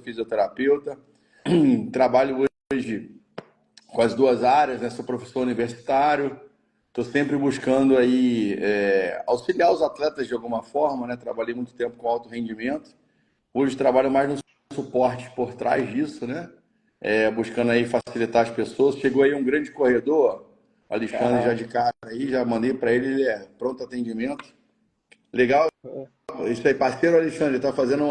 fisioterapeuta. Trabalho hoje com as duas áreas, né? Sou professor universitário. Estou sempre buscando aí auxiliar os atletas de alguma forma, né? Trabalhei muito tempo com alto rendimento. Hoje trabalho mais no suporte por trás disso, né? Buscando aí facilitar as pessoas. Chegou aí um grande corredor, o Alexandre, já de cara aí, já mandei para ele, ele é pronto atendimento. Legal, isso aí, parceiro Alexandre, está fazendo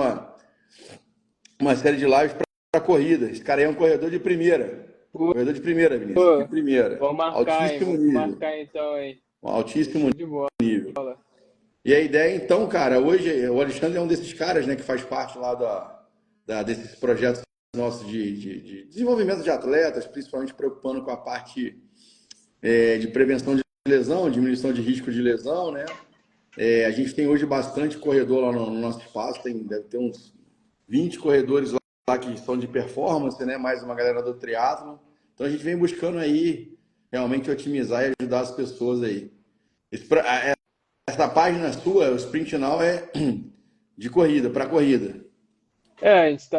uma série de lives para corrida. Esse cara aí é um corredor de primeira. Corredor de primeira, Vinícius. De Pô, primeira. vamos marcar, hein? Altíssimo Vamos nível. marcar então, hein? Um Pô, altíssimo show de bola. nível. E a ideia, então, cara, hoje o Alexandre é um desses caras, né, que faz parte lá desses projetos nossos de desenvolvimento de atletas, principalmente preocupando com a parte de prevenção de lesão, diminuição de risco de lesão, né? A gente tem hoje bastante corredor lá no nosso espaço, deve ter uns 20 corredores lá que são de performance, né? Mais uma galera do triatlo. Então a gente vem buscando aí realmente otimizar e ajudar as pessoas aí. Essa página sua, o Sprint Now, é de corrida, para corrida. A gente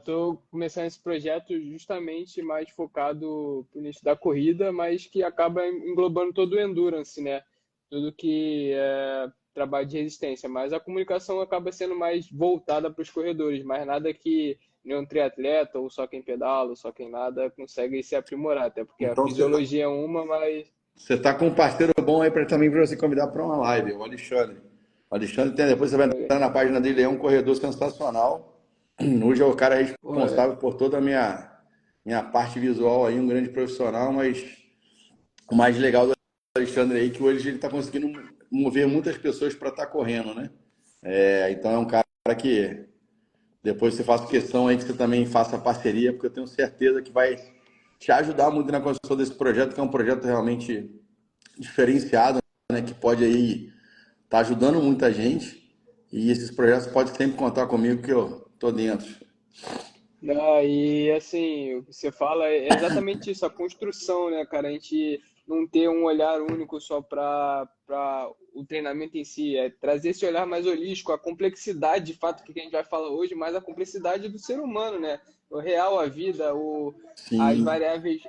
tô começando esse projeto justamente mais focado no início da corrida, mas que acaba englobando todo o endurance, né? Tudo que é trabalho de resistência, mas a comunicação acaba sendo mais voltada para os corredores, mas nada que nenhum triatleta ou só quem pedala, ou só quem nada consegue se aprimorar, até porque a Então fisiologia é uma, mas você tá com um parceiro bom aí também para você convidar para uma live, o Alexandre. O Alexandre tem, depois você vai entrar na página dele, é um corredor sensacional. Hoje é o cara responsável por toda a minha parte visual aí, um grande profissional, mas o mais legal do Alexandre aí é que hoje ele está conseguindo mover muitas pessoas para estar correndo, né? Então é um cara que depois você faça questão aí que você também faça parceria, porque eu tenho certeza que vai te ajudar muito na construção desse projeto, que é um projeto realmente diferenciado, né? Que pode aí estar ajudando muita gente. E esses projetos pode sempre contar comigo que eu tô dentro. E assim, o que você fala é exatamente isso, a construção, né, cara? A gente não ter um olhar único só para o treinamento em si, é trazer esse olhar mais holístico, a complexidade, de fato, que a gente vai falar hoje, mas a complexidade do ser humano, né? O real, a vida, as Sim, variáveis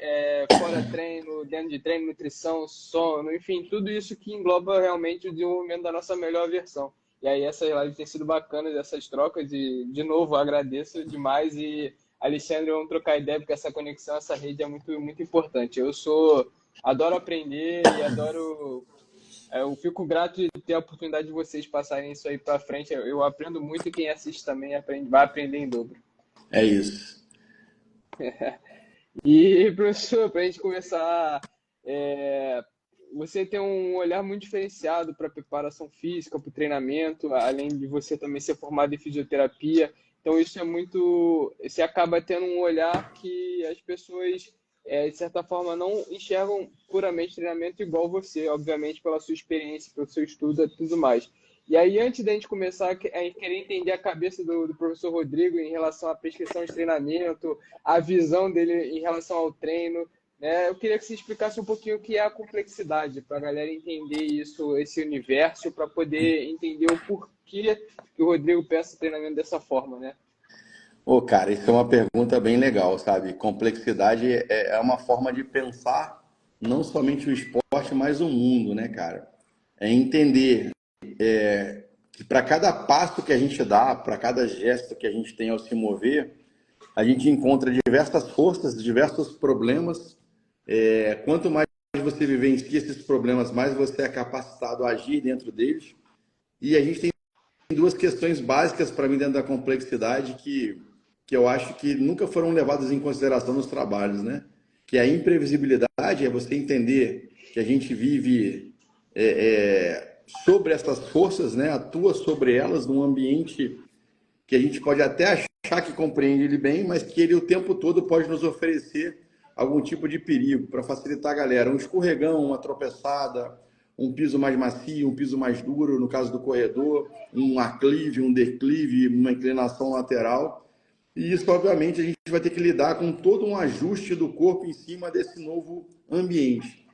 fora treino, dentro de treino, nutrição, sono, enfim, tudo isso que engloba realmente o desenvolvimento da nossa melhor versão. E aí essas lives têm sido bacanas, essas trocas, e de novo agradeço demais. E Alexandre, vamos trocar ideia, porque essa conexão, essa rede é muito, muito importante. Adoro aprender e eu fico grato de ter a oportunidade de vocês passarem isso aí para frente. Eu aprendo muito e quem assiste também vai aprender em dobro. é isso. E, professor, para a gente começar, é, você tem um olhar muito diferenciado para a preparação física, para o treinamento, além de você também ser formado em fisioterapia. Então, isso é muito. Você acaba tendo um olhar que as pessoas, de certa forma, não enxergam puramente treinamento igual você, obviamente, pela sua experiência, pelo seu estudo e tudo mais. E aí, antes da gente começar a querer entender a cabeça do professor Rodrigo em relação à prescrição de treinamento, a visão dele em relação ao treino, né? Eu queria que você explicasse um pouquinho o que é a complexidade, para a galera entender isso, esse universo, para poder entender o porquê que o Rodrigo pensa o treinamento dessa forma, né? Ô, cara, isso é uma pergunta bem legal, sabe? Complexidade é uma forma de pensar não somente o esporte, mas o mundo, né, cara? É entender que para cada passo que a gente dá, para cada gesto que a gente tem ao se mover, a gente encontra diversas forças, diversos problemas. Quanto mais você vivencia esses problemas, mais você é capacitado a agir dentro deles. E a gente tem duas questões básicas para mim dentro da complexidade que eu acho que nunca foram levadas em consideração nos trabalhos, né? Que é a imprevisibilidade, é você entender que a gente vive sobre essas forças, né? Atua sobre elas num ambiente que a gente pode até achar que compreende ele bem, mas que ele o tempo todo pode nos oferecer algum tipo de perigo para facilitar a galera. Um escorregão, uma tropeçada, um piso mais macio, um piso mais duro, no caso do corredor, um aclive, um declive, uma inclinação lateral. E isso, obviamente, a gente vai ter que lidar com todo um ajuste do corpo em cima desse novo ambiente.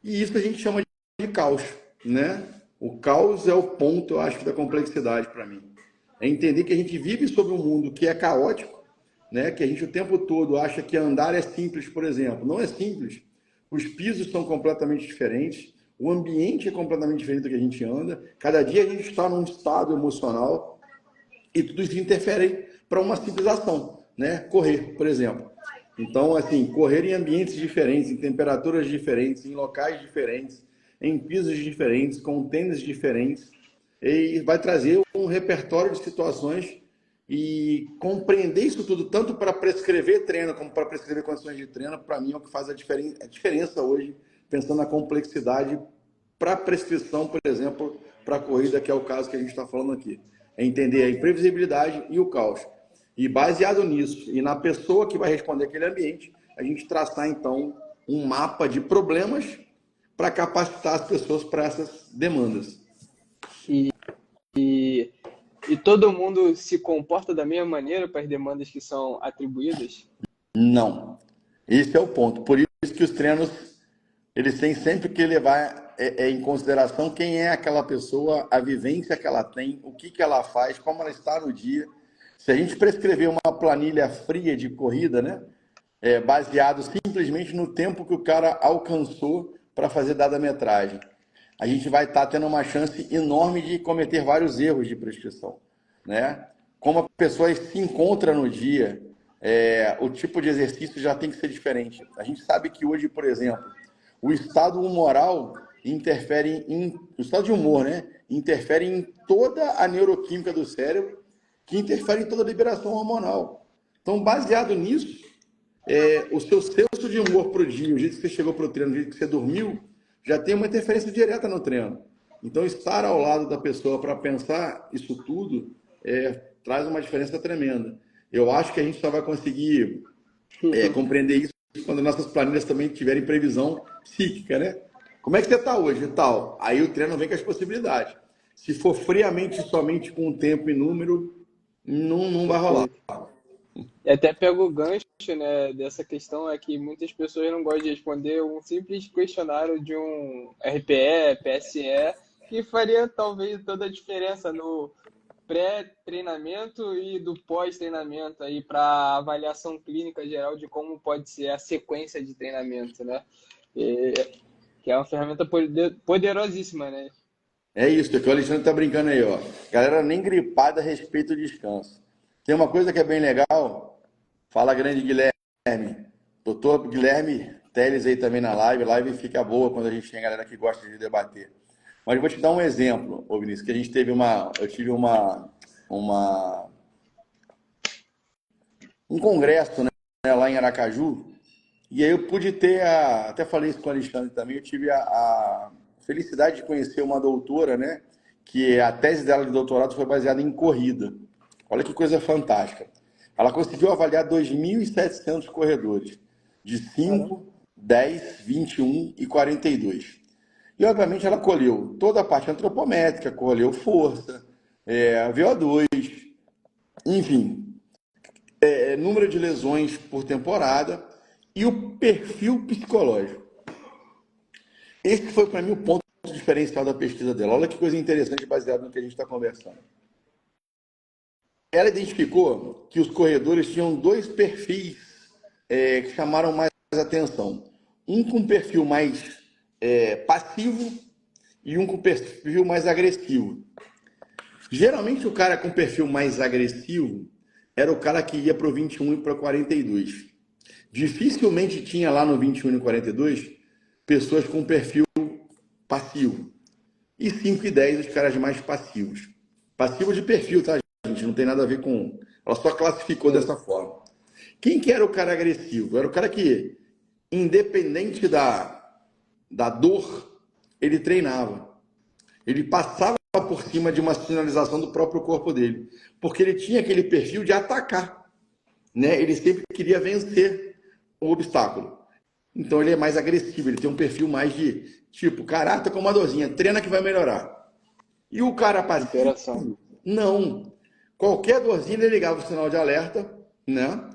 E isso a gente chama de caos, né? O caos é o ponto, eu acho, da complexidade para mim. É entender que a gente vive sobre um mundo que é caótico, né? Que a gente o tempo todo acha que andar é simples, por exemplo. Não é simples. Os pisos são completamente diferentes, o ambiente é completamente diferente do que a gente anda. Cada dia a gente está num estado emocional e tudo isso interfere para uma simples ação, né? Correr, por exemplo. Então, assim, correr em ambientes diferentes, em temperaturas diferentes, em locais diferentes, em pisos diferentes, com tênis diferentes, e vai trazer um repertório de situações e compreender isso tudo, tanto para prescrever treino como para prescrever condições de treino, para mim é o que faz a diferença hoje, pensando na complexidade para prescrição, por exemplo, para a corrida, que é o caso que a gente está falando aqui. É entender a imprevisibilidade e o caos. E baseado nisso, e na pessoa que vai responder aquele ambiente, a gente traçar, então, um mapa de problemas para capacitar as pessoas para essas demandas. E, e, e todo mundo se comporta da mesma maneira para as demandas que são atribuídas? Não. Esse é o ponto. Por isso que os treinos, eles têm sempre que levar em consideração quem é aquela pessoa, a vivência que ela tem, o que, que ela faz, como ela está no dia. Se a gente prescrever uma planilha fria de corrida, né, baseado simplesmente no tempo que o cara alcançou para fazer dada metragem, a gente vai estar tendo uma chance enorme de cometer vários erros de prescrição, né? Como a pessoa se encontra no dia, o tipo de exercício já tem que ser diferente. A gente sabe que hoje, por exemplo, o estado humoral interfere o estado de humor, né? Interfere em toda a neuroquímica do cérebro, que interfere em toda a liberação hormonal. Então, baseado nisso, o seu senso de humor pro dia, o jeito que você chegou pro treino, o jeito que você dormiu, já tem uma interferência direta no treino. Então, estar ao lado da pessoa para pensar isso tudo traz uma diferença tremenda. Eu acho que a gente só vai conseguir compreender isso quando nossas planilhas também tiverem previsão psíquica, né? Como é que você está hoje e tal? Aí o treino vem com as possibilidades. Se for friamente somente com tempo e número, não vai rolar. Perfeito. E até pego o gancho, né, dessa questão é que muitas pessoas não gostam de responder um simples questionário de um RPE, PSE, que faria talvez toda a diferença no pré-treinamento e do pós-treinamento aí para avaliação clínica geral de como pode ser a sequência de treinamento, né? E, que é uma ferramenta poderosíssima, né? É isso, que o Alexandre tá brincando aí, ó. Galera nem gripada respeita o descanso. Tem uma coisa que é bem legal. Fala, grande Guilherme. Doutor Guilherme Teles aí também na live. Live fica boa quando a gente tem galera que gosta de debater. Mas eu vou te dar um exemplo, ô Vinícius, que a gente teve eu tive um congresso, né, lá em Aracaju, e aí eu pude ter até falei isso com o Alexandre também, eu tive a felicidade de conhecer uma doutora, né, que a tese dela de doutorado foi baseada em corrida. Olha que coisa fantástica. Ela conseguiu avaliar 2.700 corredores, de Caramba. 5, 10, 21 e 42. E, obviamente, ela colheu toda a parte antropométrica, colheu força, VO2, enfim, número de lesões por temporada e o perfil psicológico. Esse foi, para mim, o ponto diferencial da pesquisa dela. Olha que coisa interessante baseado no que a gente está conversando. Ela identificou que os corredores tinham dois perfis que chamaram mais atenção. Um com perfil mais passivo e um com perfil mais agressivo. Geralmente o cara com perfil mais agressivo era o cara que ia para o 21 e para o 42. Dificilmente tinha lá no 21 e no 42 pessoas com perfil passivo. E 5 e 10 os caras mais passivos. Passivo de perfil, tá, gente? Não tem nada a ver com... Ela só classificou Sim. dessa forma. Quem que era o cara agressivo? Era o cara que, independente da dor, ele treinava. Ele passava por cima de uma sinalização do próprio corpo dele. Porque ele tinha aquele perfil de atacar, né? Ele sempre queria vencer o obstáculo. Então ele é mais agressivo, ele tem um perfil mais de tipo, caraca, com uma dorzinha, treina que vai melhorar. E o cara passivo, Interação. não. Qualquer dorzinha ele ligava o sinal de alerta, né?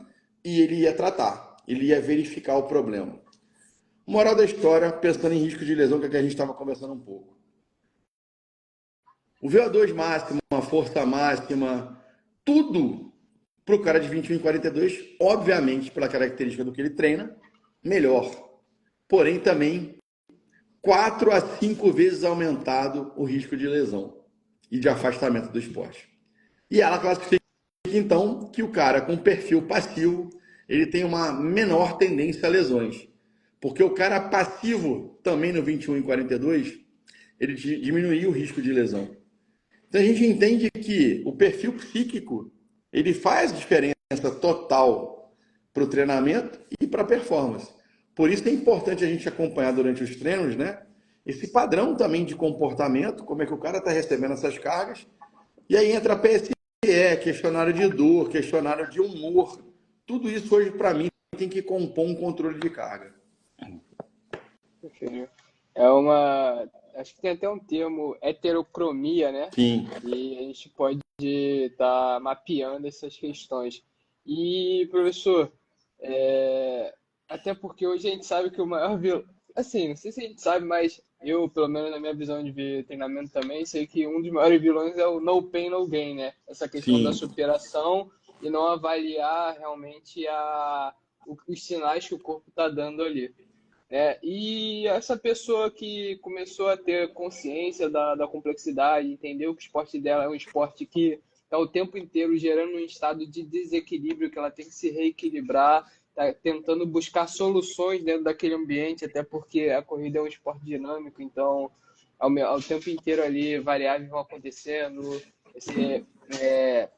E ele ia tratar, ele ia verificar o problema. Moral da história, pensando em risco de lesão, que é que a gente estava conversando um pouco. O VO2 máximo, a força máxima, tudo para o cara de 21 e 42, obviamente, pela característica do que ele treina, melhor. Porém, também 4 a 5 vezes aumentado o risco de lesão e de afastamento do esporte. E ela classifica, então, que o cara com perfil passivo, ele tem uma menor tendência a lesões. Porque o cara passivo, também no 21 e 42, ele diminuiu o risco de lesão. Então a gente entende que o perfil psíquico, ele faz diferença total para o treinamento e para a performance. Por isso é importante a gente acompanhar durante os treinos, né? Esse padrão também de comportamento, como é que o cara está recebendo essas cargas. E aí entra PSE, questionário de dor, questionário de humor. Tudo isso hoje, para mim, tem que compor um controle de carga. Perfeito. É uma. Acho que tem até um termo, heterocromia, né? Sim, E a gente pode estar mapeando essas questões. E, professor, é, até porque hoje a gente sabe que o maior vilão. Assim, não sei se a gente sabe, mas eu, pelo menos na minha visão de ver treinamento também, sei que um dos maiores vilões é o no pain, no gain, né? Essa questão da sim. superação e não avaliar realmente os sinais que o corpo está dando ali. E essa pessoa que começou a ter consciência da complexidade, entendeu que o esporte dela é um esporte que está o tempo inteiro gerando um estado de desequilíbrio, que ela tem que se reequilibrar, tá tentando buscar soluções dentro daquele ambiente, até porque a corrida é um esporte dinâmico, então ao tempo inteiro ali variáveis vão acontecendo, esse, é,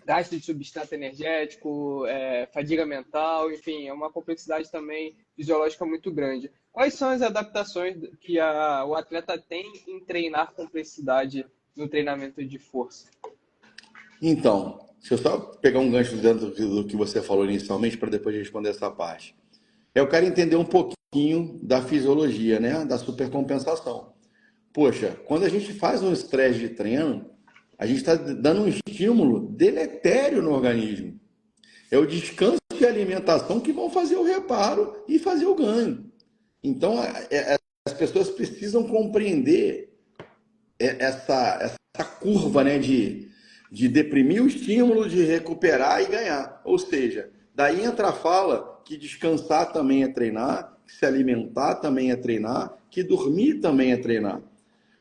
gasto de substrato energético, fadiga mental, enfim, é uma complexidade também fisiológica muito grande. Quais são as adaptações que o atleta tem em treinar complexidade no treinamento de força? Então, deixa eu só pegar um gancho dentro do que você falou inicialmente para depois responder essa parte. Eu quero entender um pouquinho da fisiologia, né? Da supercompensação. Poxa, quando a gente faz um estresse de treino, a gente está dando um estímulo deletério no organismo. É o descanso e a alimentação que vão fazer o reparo e fazer o ganho. Então, as pessoas precisam compreender essa curva, né, de deprimir o estímulo, de recuperar e ganhar. Ou seja, daí entra a fala que descansar também é treinar, que se alimentar também é treinar, que dormir também é treinar.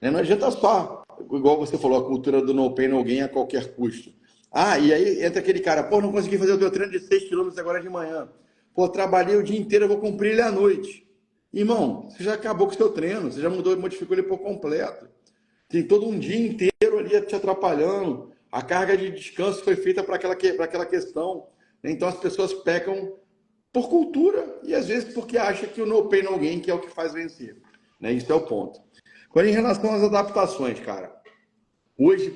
Não adianta só, igual você falou, a cultura do no pain, no gain a qualquer custo. Ah, e aí entra aquele cara, pô, não consegui fazer o teu treino de 6 quilômetros agora de manhã. Pô, trabalhei o dia inteiro, eu vou cumprir ele à noite. Irmão, você já acabou com o seu treino, você já mudou, modificou ele por completo. Tem todo um dia inteiro ali te atrapalhando. A carga de descanso foi feita para aquela questão. Então as pessoas pecam por cultura e às vezes porque acham que o no pain, no gain que é o que faz vencer. Isso é o ponto. Agora, em relação às adaptações, cara, hoje,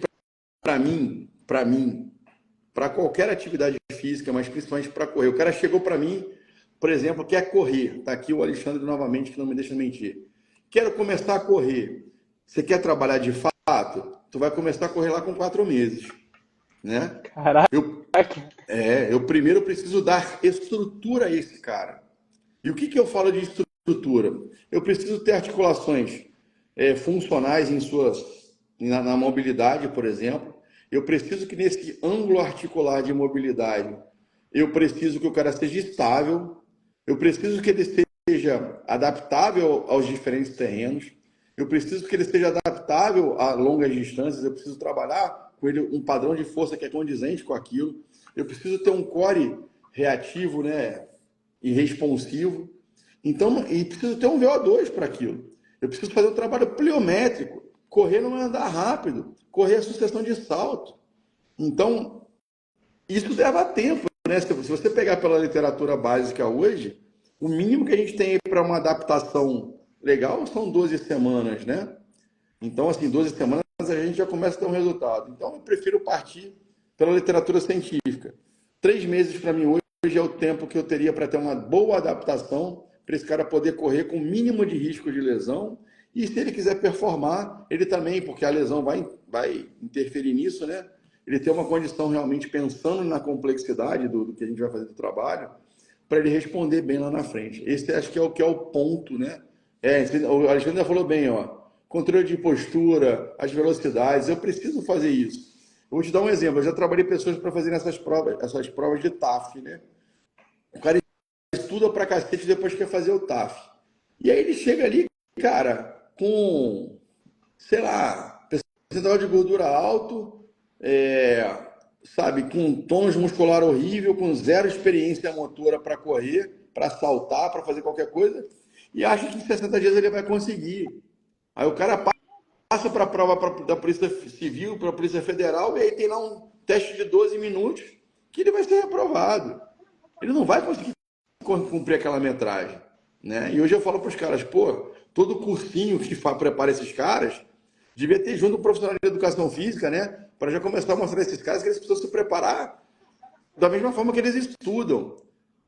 para qualquer atividade física, mas principalmente para correr, o cara chegou para mim, por exemplo, quer correr. Tá aqui o Alexandre novamente, que não me deixa mentir. Quero começar a correr. Você quer trabalhar de fato? Tu vai começar a correr lá com 4 meses, né? Caraca! Eu primeiro preciso dar estrutura a esse cara. E o que eu falo de estrutura? Eu preciso ter articulações funcionais na mobilidade, por exemplo. Eu preciso que nesse ângulo articular de mobilidade, eu preciso que o cara seja estável, eu preciso que ele seja adaptável aos diferentes terrenos, eu preciso que ele seja adaptável a longas distâncias, eu preciso trabalhar com ele um padrão de força que é condizente com aquilo, eu preciso ter um core reativo, né, e responsivo. Então, e preciso ter um VO2 para aquilo. Eu preciso fazer um trabalho pliométrico. Correr não é andar rápido. Correr é sucessão de salto. Então, isso leva tempo, né? Se você pegar pela literatura básica hoje, o mínimo que a gente tem para uma adaptação legal são 12 semanas, né? Então, assim, 12 semanas a gente já começa a ter um resultado. Então, eu prefiro partir pela literatura científica. 3 meses para mim hoje é o tempo que eu teria para ter uma boa adaptação para esse cara poder correr com o mínimo de risco de lesão. E se ele quiser performar, ele também, porque a lesão vai interferir nisso, né? Ele ter uma condição realmente pensando na complexidade do que a gente vai fazer do trabalho, para ele responder bem lá na frente. Esse acho que é o ponto, né? O Alexandre já falou bem, ó. Controle de postura, as velocidades, eu preciso fazer isso. vou te dar um exemplo. Eu já trabalhei pessoas para fazerem essas provas de TAF, né? O cara estuda pra cacete depois quer fazer o TAF. E aí ele chega ali, cara, com, sei lá, percentual de gordura alto, é, sabe, com tônus muscular horrível, com zero experiência motora para correr, para saltar, para fazer qualquer coisa, e acha que em 60 dias ele vai conseguir. Aí o cara passa para a prova da Polícia Civil, para a Polícia Federal, e aí tem lá um teste de 12 minutos que ele vai ser reprovado. Ele não vai conseguir cumprir aquela metragem, né? E hoje eu falo para os caras, pô, todo cursinho que prepara esses caras devia ter junto um profissional de educação física, né? Para já começar a mostrar a esses caras que eles precisam se preparar da mesma forma que eles estudam.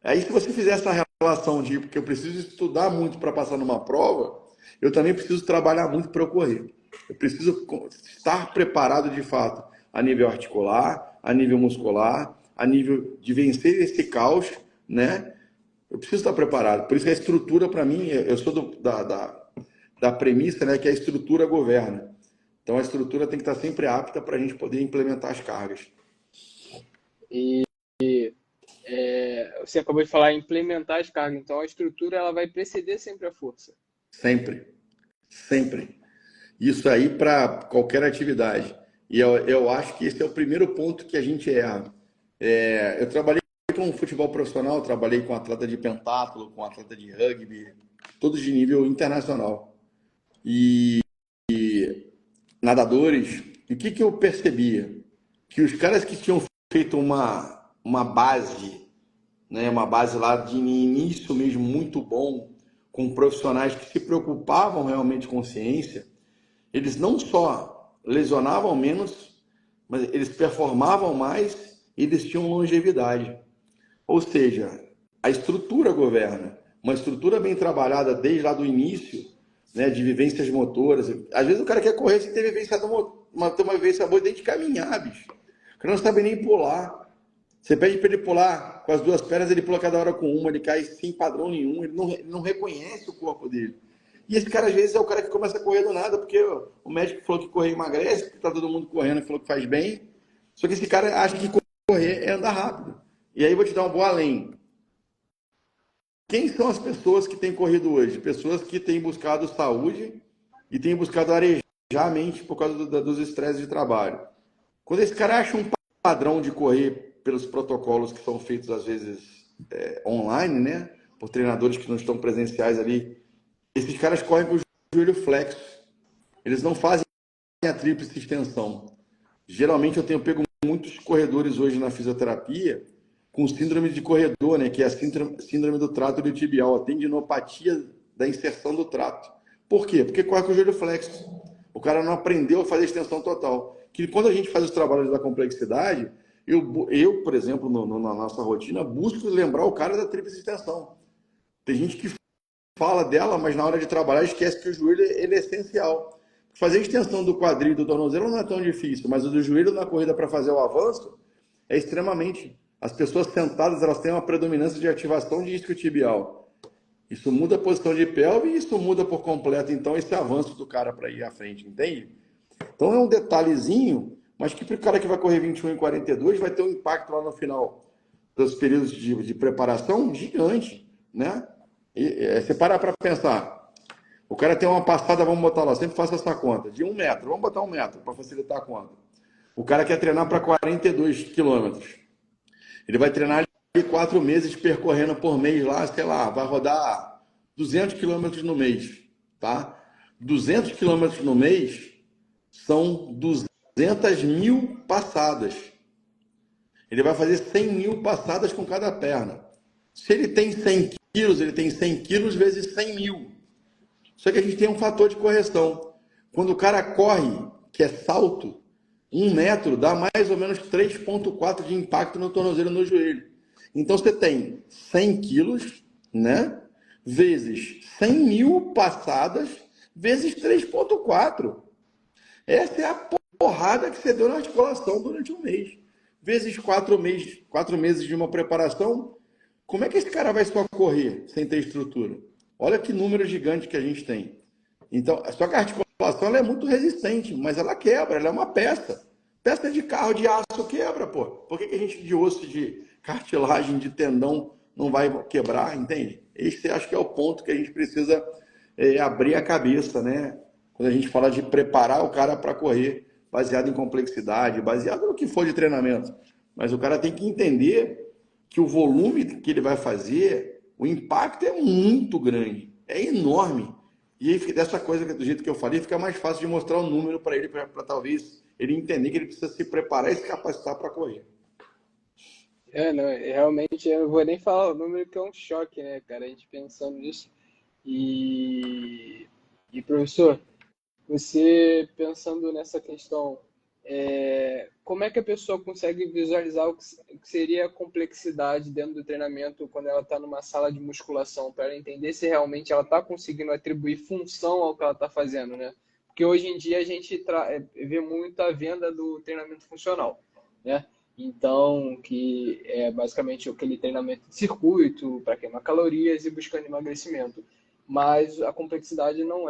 Aí, se você fizer essa relação de que eu preciso estudar muito para passar numa prova, eu também preciso trabalhar muito para ocorrer. Eu preciso estar preparado de fato a nível articular, a nível muscular, a nível de vencer esse caos, né? Eu preciso estar preparado. Por isso que a estrutura, para mim, eu sou da premissa, né, que a estrutura governa. Então, a estrutura tem que estar sempre apta para a gente poder implementar as cargas. E você acabou de falar em implementar as cargas, então a estrutura ela vai preceder sempre a força. Sempre. Sempre. Isso aí para qualquer atividade. E eu acho que esse é o primeiro ponto que a gente erra. Eu trabalhei com futebol profissional, trabalhei com atleta de pentatlo, com atleta de rugby, todos de nível internacional. E nadadores, e o que eu percebia? Que os caras que tinham feito uma base, né, uma base lá de início mesmo muito bom, com profissionais que se preocupavam realmente com ciência, eles não só lesionavam menos, mas eles performavam mais e eles tinham longevidade. Ou seja, a estrutura governa. Uma estrutura bem trabalhada desde lá do início, né, de vivências motoras. Às vezes o cara quer correr sem ter uma vivência boa desde caminhar, bicho. O cara não sabe nem pular. Você pede para ele pular com as duas pernas, ele pula cada hora com uma, ele cai sem padrão nenhum, ele não reconhece o corpo dele. E esse cara, às vezes, é o cara que começa a correr do nada, porque o médico falou que correr emagrece, que tá todo mundo correndo e falou que faz bem. Só que esse cara acha que correr é andar rápido. E aí eu vou te dar um vou além. Quem são as pessoas que têm corrido hoje? Pessoas que têm buscado saúde e têm buscado arejar a mente por causa dos estresses de trabalho. Quando esse cara acha um padrão de correr pelos protocolos que são feitos, às vezes, online, né? Por treinadores que não estão presenciais ali, esses caras correm com o joelho flexo. Eles não fazem a tríplice extensão. Geralmente eu tenho pego muitos corredores hoje na fisioterapia com síndrome de corredor, né, que é a síndrome do trato iliotibial, a tendinopatia da inserção do trato. Por quê? Porque corre com o joelho flexo. O cara não aprendeu a fazer extensão total. Que quando a gente faz os trabalhos da complexidade, eu por exemplo, na nossa rotina, busco lembrar o cara da tríplice extensão. Tem gente que fala dela, mas na hora de trabalhar esquece que o joelho ele é essencial. Fazer a extensão do quadril e do tornozelo não é tão difícil, mas o do joelho na corrida para fazer o avanço é extremamente. As pessoas sentadas elas têm uma predominância de ativação de isquiotibial. Isso muda a posição de pelve e isso muda por completo, então, esse avanço do cara para ir à frente, entende? Então é um detalhezinho, mas que para o cara que vai correr 21 e 42 vai ter um impacto lá no final dos períodos de preparação gigante, né? Você parar para pensar, o cara tem uma passada, vamos botar lá, sempre faço essa conta, de 1 metro, vamos botar 1 metro para facilitar a conta. O cara quer treinar para 42 quilômetros. Ele vai treinar ali 4 meses percorrendo por mês lá, sei lá, vai rodar 200 quilômetros no mês, tá? 200 quilômetros no mês são 200 mil passadas. Ele vai fazer 100 mil passadas com cada perna. Se ele tem 100 quilos, ele tem 100 quilos vezes 100 mil. Só que a gente tem um fator de correção. Quando o cara corre, que é salto, 1 metro dá mais ou menos 3,4 de impacto no tornozelo e no joelho. Então você tem 100 quilos, né? Vezes 100 mil passadas, vezes 3,4. Essa é a porrada que você deu na articulação durante um mês. Vezes 4 meses de uma preparação. Como é que esse cara vai só correr sem ter estrutura? Olha que número gigante que a gente tem. Então, só que a articulação ela é muito resistente, mas ela quebra, ela é uma peça. Peça de carro de aço quebra, pô. Por que a gente de osso, de cartilagem, de tendão não vai quebrar, entende? Esse acho que é o ponto que a gente precisa abrir a cabeça, né? Quando a gente fala de preparar o cara para correr, baseado em complexidade, baseado no que for de treinamento. Mas o cara tem que entender que o volume que ele vai fazer, o impacto é muito grande, é enorme. E aí, dessa coisa, do jeito que eu falei, fica mais fácil de mostrar o número para ele, para talvez ele entender que ele precisa se preparar e se capacitar para correr. Não, realmente eu não vou nem falar o número que é um choque, né, cara? A gente pensando nisso. E, professor, você pensando nessa questão, como é que a pessoa consegue visualizar o que seria a complexidade dentro do treinamento quando ela está numa sala de musculação, para ela entender se realmente ela está conseguindo atribuir função ao que ela está fazendo, né? Porque hoje em dia a gente vê muito a venda do treinamento funcional, né? Então, que é basicamente aquele treinamento de circuito para queimar calorias e buscando emagrecimento. Mas a complexidade não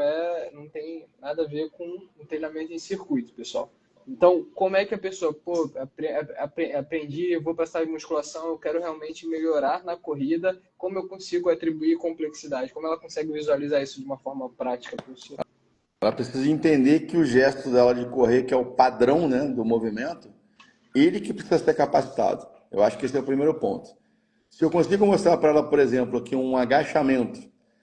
tem nada a ver com o treinamento em circuito, pessoal. Então, como é que a pessoa, aprendi, eu vou passar de musculação, eu quero realmente melhorar na corrida, como eu consigo atribuir complexidade? Como ela consegue visualizar isso de uma forma prática, professor? Ela precisa entender que o gesto dela de correr, que é o padrão, né, do movimento, ele que precisa ser capacitado. Eu acho que esse é o primeiro ponto. Se eu consigo mostrar para ela, por exemplo, que um agachamento,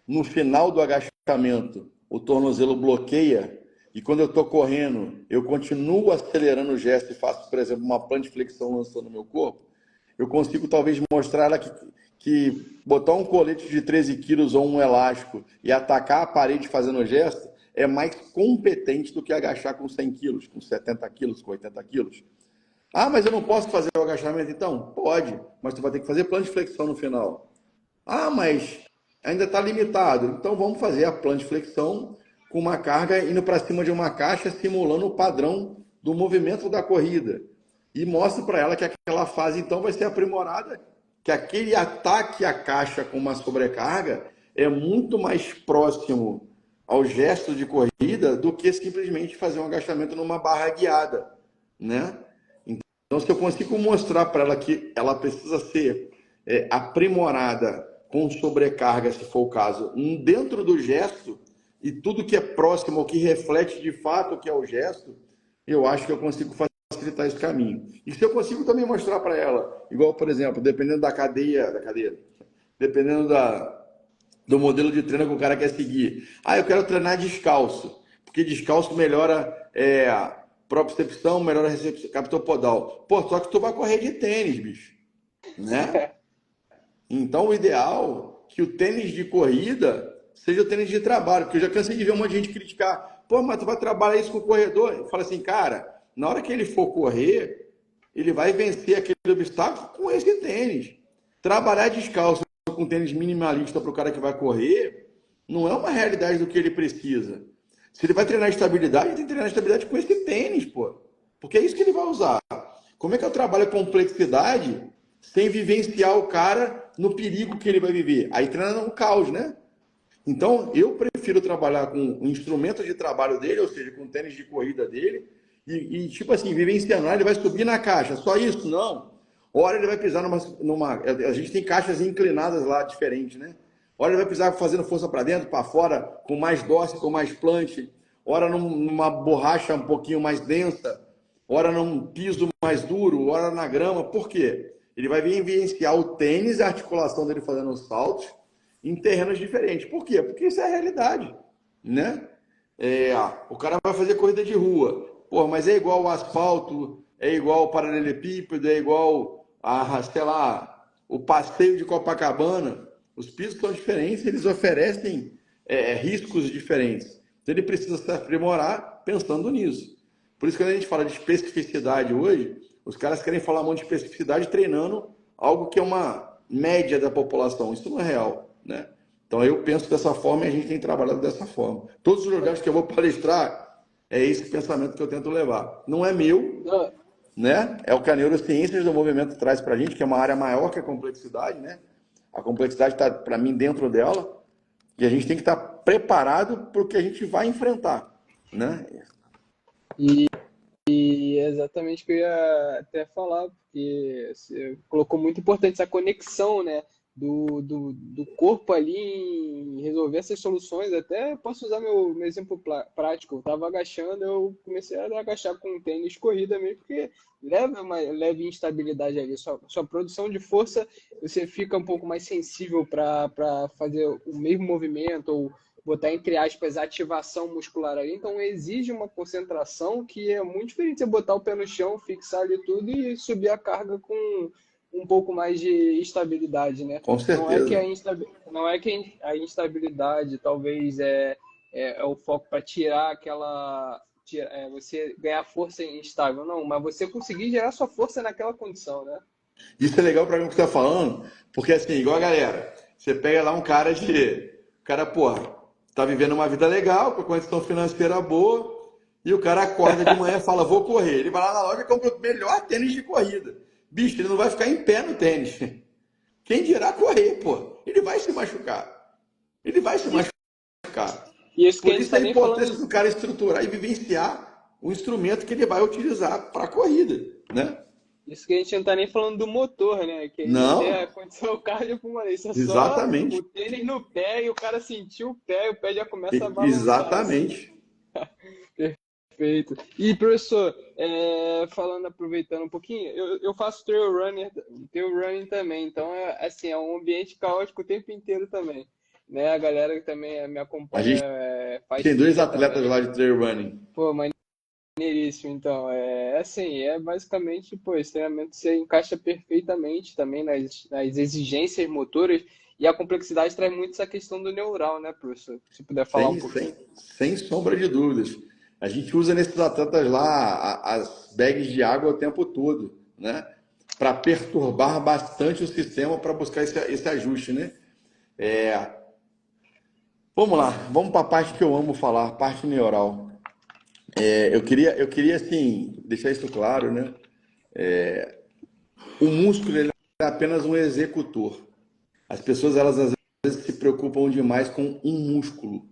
no final do agachamento, o tornozelo bloqueia, e quando eu estou correndo, eu continuo acelerando o gesto e faço, por exemplo, uma plantiflexão lançando o meu corpo, eu consigo talvez mostrar ela que botar um colete de 13 quilos ou um elástico e atacar a parede fazendo o gesto é mais competente do que agachar com 100 quilos, com 70 quilos, com 80 quilos. Ah, mas eu não posso fazer o agachamento então? Pode, mas tu vai ter que fazer plantiflexão no final. Ah, mas ainda está limitado. Então vamos fazer a plantiflexão com uma carga indo para cima de uma caixa, simulando o padrão do movimento da corrida. E mostre para ela que aquela fase então vai ser aprimorada, que aquele ataque à caixa com uma sobrecarga é muito mais próximo ao gesto de corrida do que simplesmente fazer um agachamento numa barra guiada, né? Então, se eu consigo mostrar para ela que ela precisa ser aprimorada com sobrecarga, se for o caso, dentro do gesto, e tudo que é próximo, ou que reflete de fato o que é o gesto, eu acho que eu consigo facilitar esse caminho. E se eu consigo também mostrar para ela, igual, por exemplo, dependendo da cadeia, dependendo do modelo de treino que o cara quer seguir. Ah, eu quero treinar descalço, porque descalço melhora a propriocepção, melhora a recepção capitopodal. Pô, só que tu vai correr de tênis, bicho, né? Então, o ideal é que o tênis de corrida seja o tênis de trabalho, porque eu já cansei de ver um monte de gente criticar. Pô, mas tu vai trabalhar isso com o corredor? Eu falo assim, cara, na hora que ele for correr, ele vai vencer aquele obstáculo com esse tênis. Trabalhar descalço com tênis minimalista para o cara que vai correr não é uma realidade do que ele precisa. Se ele vai treinar estabilidade, ele tem que treinar estabilidade com esse tênis, pô. Porque é isso que ele vai usar. Como é que eu trabalho a complexidade sem vivenciar o cara no perigo que ele vai viver? Aí treina no caos, né? Então, eu prefiro trabalhar com o instrumento de trabalho dele, ou seja, com o tênis de corrida dele, tipo assim, vivenciando. Ele vai subir na caixa, só isso? Não. Ora ele vai pisar numa. A gente tem caixas inclinadas lá, diferentes, né? Ora ele vai pisar fazendo força para dentro, para fora, com mais dorse, com mais planche. Ora numa borracha um pouquinho mais densa. Ora num piso mais duro. Ora na grama. Por quê? Ele vai vivenciar o tênis, a articulação dele fazendo os saltos, em terrenos diferentes. Por quê? Porque isso é a realidade, né? O cara vai fazer corrida de rua. Pô, mas é igual o asfalto, é igual o paralelepípedo, é igual sei lá, o passeio de Copacabana. Os pisos são diferentes, eles oferecem riscos diferentes. Então ele precisa se aprimorar pensando nisso. Por isso que quando a gente fala de especificidade hoje, os caras querem falar muito de especificidade treinando algo que é uma média da população. Isso não é real, né? Então eu penso dessa forma e a gente tem trabalhado dessa forma. Todos os lugares que eu vou palestrar, é esse pensamento que eu tento levar. Não é meu, né? É o que a neurociências do movimento traz para a gente, que é uma área maior que a complexidade, né? A complexidade está, para mim, dentro dela, e a gente tem que estar preparado para o que a gente vai enfrentar, né? E é exatamente o que eu ia até falar, porque você colocou muito importante essa conexão, né, do corpo ali em resolver essas soluções. Até posso usar meu exemplo prático. Eu estava agachando, eu comecei a agachar com um tênis de corrida mesmo, porque leva uma leve instabilidade ali. Sua produção de força, você fica um pouco mais sensível para fazer o mesmo movimento, ou botar entre aspas ativação muscular ali, então exige uma concentração que é muito diferente de você botar o pé no chão, fixar ali tudo e subir a carga com um pouco mais de estabilidade, né? Com certeza. Não é que a instabilidade talvez é o foco para tirar aquela você ganhar força instável, não, mas você conseguir gerar sua força naquela condição, né? Isso é legal para mim que você tá falando, porque assim, igual a galera, você pega lá um cara de. O cara, porra, tá vivendo uma vida legal, com a condição financeira boa, e o cara acorda de manhã e fala, vou correr. Ele vai lá na loja e compra o melhor tênis de corrida. Bicho, ele não vai ficar em pé no tênis. Quem dirá correr, pô? Ele vai se machucar. Ele vai se machucar. E isso que a Por gente isso está a nem importância falando. do cara estruturar e vivenciar o instrumento que ele vai utilizar para a corrida, né? Isso que a gente não tá nem falando do motor, né? Que aí já tem a Não, condição cardiopulmonar. Isso é só o exatamente. tênis no pé e o cara sentiu o pé já começa a balançar, assim. Exatamente. Perfeito. E, professor, falando, aproveitando um pouquinho, eu faço trail running também, então assim, é um ambiente caótico o tempo inteiro também. Né? A galera que também me A acompanha gente faz tem dois trilha atletas também. lá de trail running. Pô, maneiríssimo, então. É assim, é basicamente, pô, esse treinamento se encaixa perfeitamente também nas exigências motoras e a complexidade traz muito essa questão do neural, né, professor? Se puder falar um Sem, pouquinho. sem, sem sombra de dúvidas. A gente usa nesses atletas lá as bags de água o tempo todo, né? Para perturbar bastante o sistema para buscar esse ajuste, né? É, vamos lá, vamos para a parte que eu amo falar, parte neural. Eu queria assim, deixar isso claro, né? O músculo ele é apenas um executor. As pessoas, elas às vezes se preocupam demais com um músculo.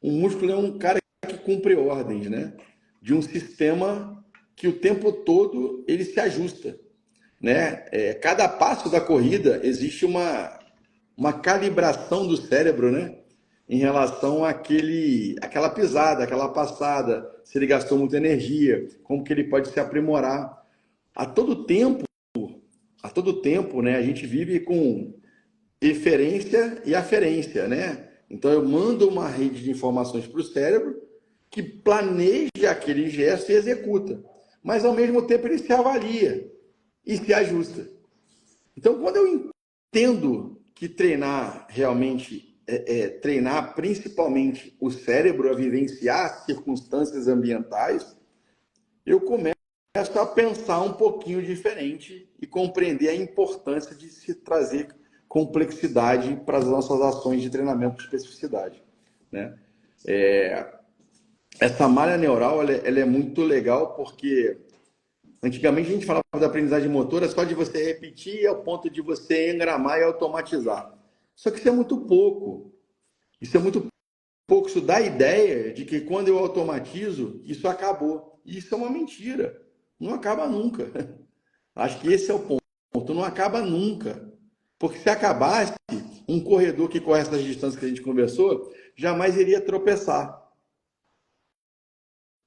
Um músculo é um cara que cumpre ordens, né? De um sistema que o tempo todo ele se ajusta, né? Cada passo da corrida existe uma calibração do cérebro, né? Em relação àquela pisada, aquela passada, se ele gastou muita energia, como que ele pode se aprimorar. A todo tempo, a todo tempo, né? A gente vive com eferência e aferência, né? Então eu mando uma rede de informações para o cérebro que planeja aquele gesto e executa, mas ao mesmo tempo ele se avalia e se ajusta. Então quando eu entendo que treinar realmente treinar principalmente o cérebro a vivenciar circunstâncias ambientais, eu começo a pensar um pouquinho diferente e compreender a importância de se trazer complexidade para as nossas ações de treinamento de especificidade, né? Essa malha neural ela é muito legal porque antigamente a gente falava da aprendizagem motora só de você repetir ao ponto de você engramar e automatizar. Só que isso é muito pouco. Isso é muito pouco. Isso dá a ideia de que quando eu automatizo, isso acabou. E isso é uma mentira. Não acaba nunca. Acho que esse é o ponto. Não acaba nunca. Porque se acabasse, um corredor que corre essas distâncias que a gente conversou, jamais iria tropeçar.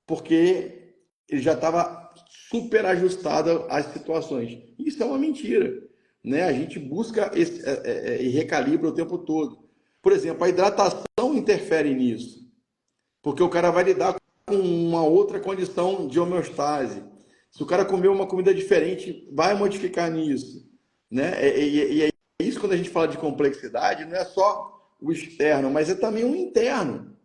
Porque ele já estava super ajustado às situações. Isso é uma mentira. Né? A gente busca e recalibra o tempo todo. Por exemplo, a hidratação interfere nisso. Porque o cara vai lidar com uma outra condição de homeostase. Se o cara comer uma comida diferente, vai modificar nisso. Né? E é isso quando a gente fala de complexidade, não é só o externo, mas é também o interno.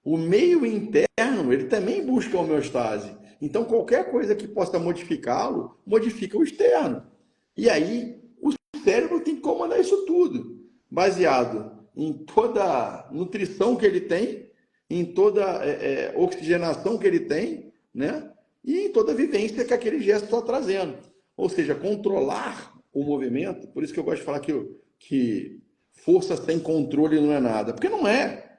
O meio interno, ele também busca homeostase. Então, qualquer coisa que possa modificá-lo, modifica o externo. E aí, o cérebro tem que comandar isso tudo, baseado em toda a nutrição que ele tem, em toda oxigenação que ele tem, né? E em toda a vivência que aquele gesto está trazendo. Ou seja, controlar o movimento, por isso que eu gosto de falar que força sem controle não é nada. Porque não é.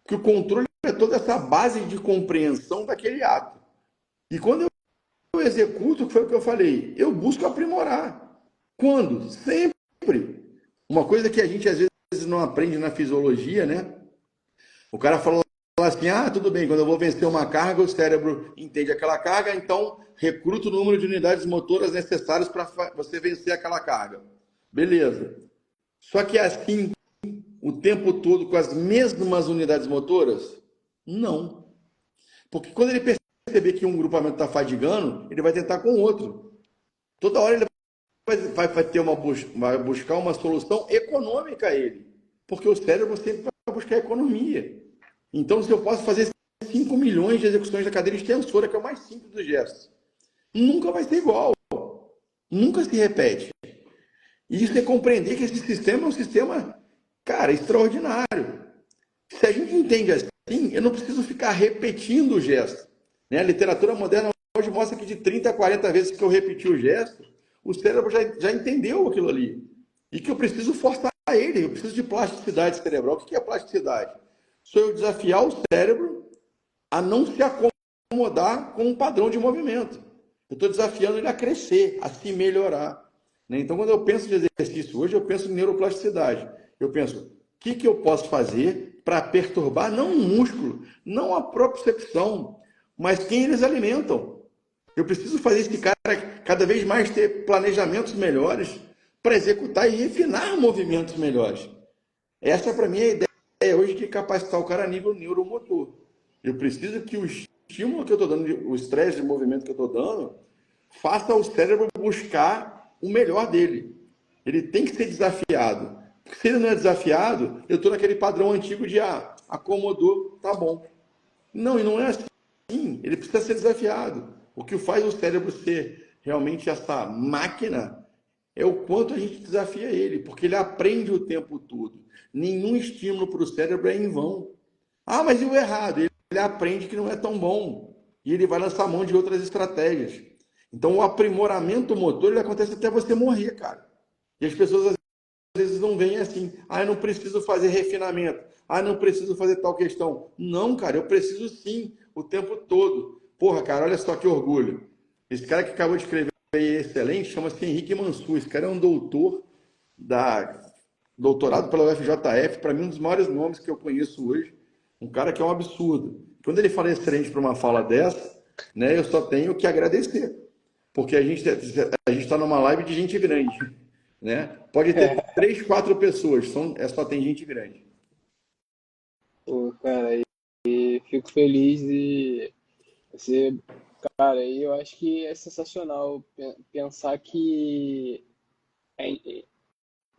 Porque o controle é toda essa base de compreensão daquele ato. E quando eu executo, que foi o que eu falei, eu busco aprimorar. Quando? Sempre. Uma coisa que a gente às vezes não aprende na fisiologia, né? O cara fala assim, ah, tudo bem, quando eu vou vencer uma carga, o cérebro entende aquela carga, então recruta o número de unidades motoras necessárias para você vencer aquela carga. Beleza. Só que é assim o tempo todo com as mesmas unidades motoras? Não. Porque quando ele perceber que um grupamento está fadigando, ele vai tentar com o outro. Toda hora ele vai ter vai buscar uma solução econômica a ele. Porque o cérebro sempre vai buscar economia. Então, se eu posso fazer 5 milhões de execuções da cadeira extensora, que é o mais simples dos gestos, nunca vai ser igual. Nunca se repete. E isso é compreender que esse sistema é um sistema, cara, extraordinário. Se a gente entende assim, eu não preciso ficar repetindo o gesto. Né? A literatura moderna hoje mostra que de 30 a 40 vezes que eu repeti o gesto, o cérebro já entendeu aquilo ali. E que eu preciso forçar ele, eu preciso de plasticidade cerebral. O que é plasticidade? Sou eu desafiar o cérebro a não se acomodar com um padrão de movimento. Eu estou desafiando ele a crescer, a se melhorar. Né? Então, quando eu penso de exercício hoje, eu penso em neuroplasticidade. Eu penso, o que eu posso fazer para perturbar, não o músculo, não a propriocepção, mas quem eles alimentam. Eu preciso fazer esse cara cada vez mais ter planejamentos melhores para executar e refinar movimentos melhores. Essa, para mim, é a ideia hoje de capacitar o cara a nível neuromotor. Eu preciso que o estímulo que eu estou dando, o estresse de movimento que eu estou dando, faça o cérebro buscar o melhor dele. Ele tem que ser desafiado. Porque se ele não é desafiado, eu estou naquele padrão antigo de acomodou, tá bom. Não, e não é assim. Ele precisa ser desafiado. O que faz o cérebro ser realmente essa máquina é o quanto a gente desafia ele, porque ele aprende o tempo todo. Nenhum estímulo para o cérebro é em vão. Ah, mas e o errado? Ele aprende que não é tão bom. E ele vai lançar mão de outras estratégias. Então, o aprimoramento motor ele acontece até você morrer, cara. E as pessoas às vezes não veem assim. Ah, eu não preciso fazer refinamento. Ah, não preciso fazer tal questão. Não, cara, eu preciso sim, o tempo todo. Porra, cara, olha só que orgulho. Esse cara que acabou de escrever aí é excelente, chama-se Henrique Mansur. Esse cara é um doutorado pela UFJF, para mim um dos maiores nomes que eu conheço hoje. Um cara que é um absurdo. Quando ele fala excelente para uma fala dessa, né, eu só tenho que agradecer. Porque a gente está numa live de gente grande. Né? Pode ter 3, 4 pessoas, só tem gente grande. Pô, cara, e fico feliz de você, cara, e eu acho que é sensacional pensar que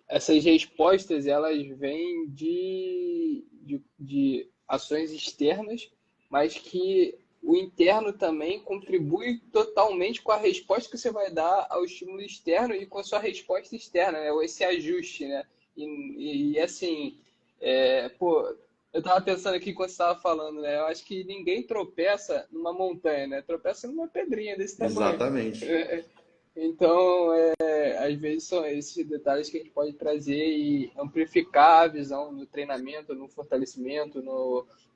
essas respostas elas vêm de ações externas, mas que o interno também contribui totalmente com a resposta que você vai dar ao estímulo externo e com a sua resposta externa, né? Ou esse ajuste, né? E assim, pô, eu estava pensando aqui quando você estava falando, né? Eu acho que ninguém tropeça numa montanha, né? Tropeça numa pedrinha desse tamanho. Exatamente. Então, às vezes são esses detalhes que a gente pode trazer e amplificar a visão no treinamento, no fortalecimento,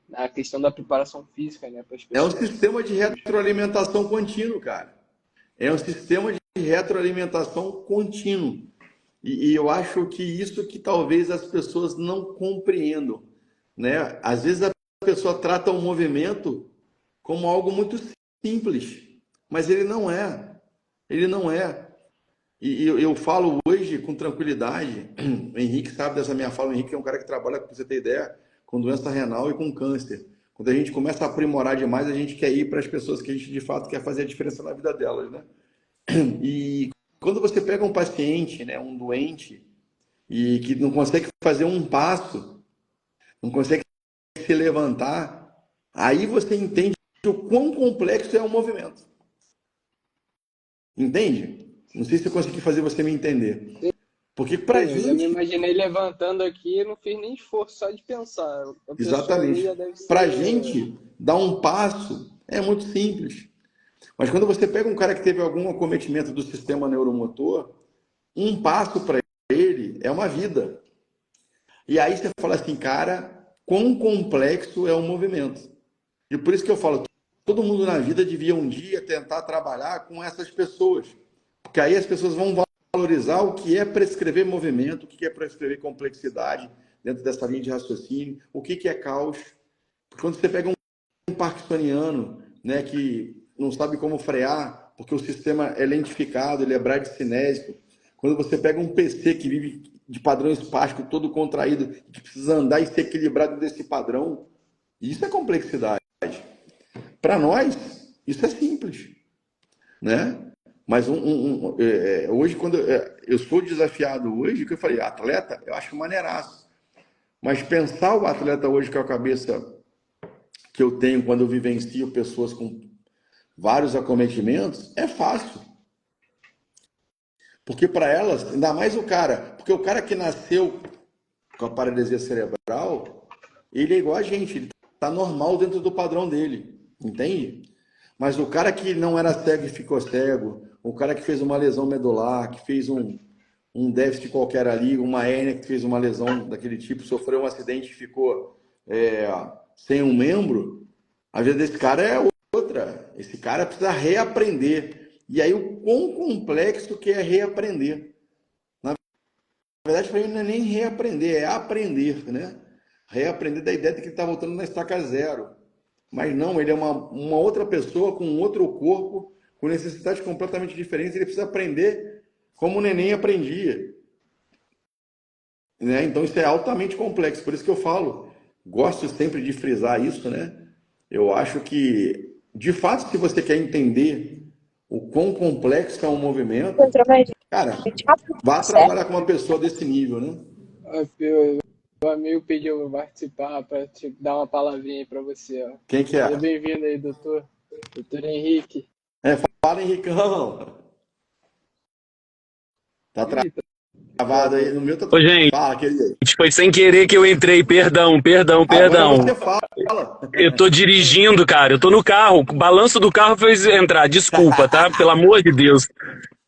na questão da preparação física, né, para as É um pessoas. sistema de retroalimentação contínuo, cara. É um sistema de retroalimentação contínuo. E eu acho que isso que talvez as pessoas não compreendam, né? Às vezes a pessoa trata o movimento como algo muito simples, mas ele não é. Ele não é. E eu falo hoje com tranquilidade, o Henrique sabe dessa minha fala, o Henrique é um cara que trabalha, para você ter ideia, com doença renal e com câncer. Quando a gente começa a aprimorar demais, a gente quer ir para as pessoas que a gente de fato quer fazer a diferença na vida delas, né? E quando você pega um paciente, né, um doente, e que não consegue fazer um passo, não consegue se levantar, aí você entende o quão complexo é o movimento. Entende? Não sei se eu consegui fazer você me entender. Porque pra Sim, eu já me gente, imaginei levantando aqui e não fiz nem esforço só de pensar. A pessoa ali exatamente, já deve pra ser. gente dar um passo é muito simples. Mas quando você pega um cara que teve algum acometimento do sistema neuromotor, um passo para ele é uma vida. E aí você fala assim, cara, quão complexo é o movimento. E por isso que eu falo, todo mundo na vida devia um dia tentar trabalhar com essas pessoas. Porque aí as pessoas vão valorizar o que é prescrever movimento, o que é prescrever complexidade dentro dessa linha de raciocínio, o que é caos. Quando você pega um parkinsoniano, né, que não sabe como frear, porque o sistema é lentificado, ele é bradicinésico. Quando você pega um PC que vive de padrão espástico, todo contraído, que precisa andar e ser equilibrado desse padrão, isso é complexidade. Para nós, isso é simples, né? Mas hoje, quando eu sou desafiado hoje, que eu falei, atleta, eu acho maneiraço. Mas pensar o atleta hoje com a cabeça que eu tenho quando eu vivencio pessoas com vários acometimentos, é fácil. Porque para elas, ainda mais o cara, porque o cara que nasceu com a paralisia cerebral, ele é igual a gente, ele está normal dentro do padrão dele, entende? Mas o cara que não era cego e ficou cego, o cara que fez uma lesão medular, que fez um déficit qualquer ali, uma hérnia que fez uma lesão daquele tipo, sofreu um acidente e ficou sem um membro, a vida desse cara é outra. Esse cara precisa reaprender. E aí o quão complexo que é reaprender. Na verdade, para ele não é nem reaprender, é aprender, né? Reaprender da ideia de que ele está voltando na estaca zero. Mas não, ele é uma outra pessoa com um outro corpo, com necessidades completamente diferentes. Ele precisa aprender como o neném aprendia. Né? Então isso é altamente complexo. Por isso que eu falo, gosto sempre de frisar isso, né? Eu acho que, de fato, se você quer entender o quão complexo é um movimento, cara, vá trabalhar com uma pessoa desse nível, né? O amigo pediu para participar, para te dar uma palavrinha aí para você. Ó. Quem que é? Seja bem-vindo aí, doutor. Doutor Henrique. Fala, Henricão. Tá travado aí no meu. Ô, gente, Fala, querido. foi sem querer que eu entrei. Perdão. Agora você fala. Eu tô dirigindo, cara. Eu tô no carro. O balanço do carro fez entrar. Desculpa, tá? Pelo amor de Deus.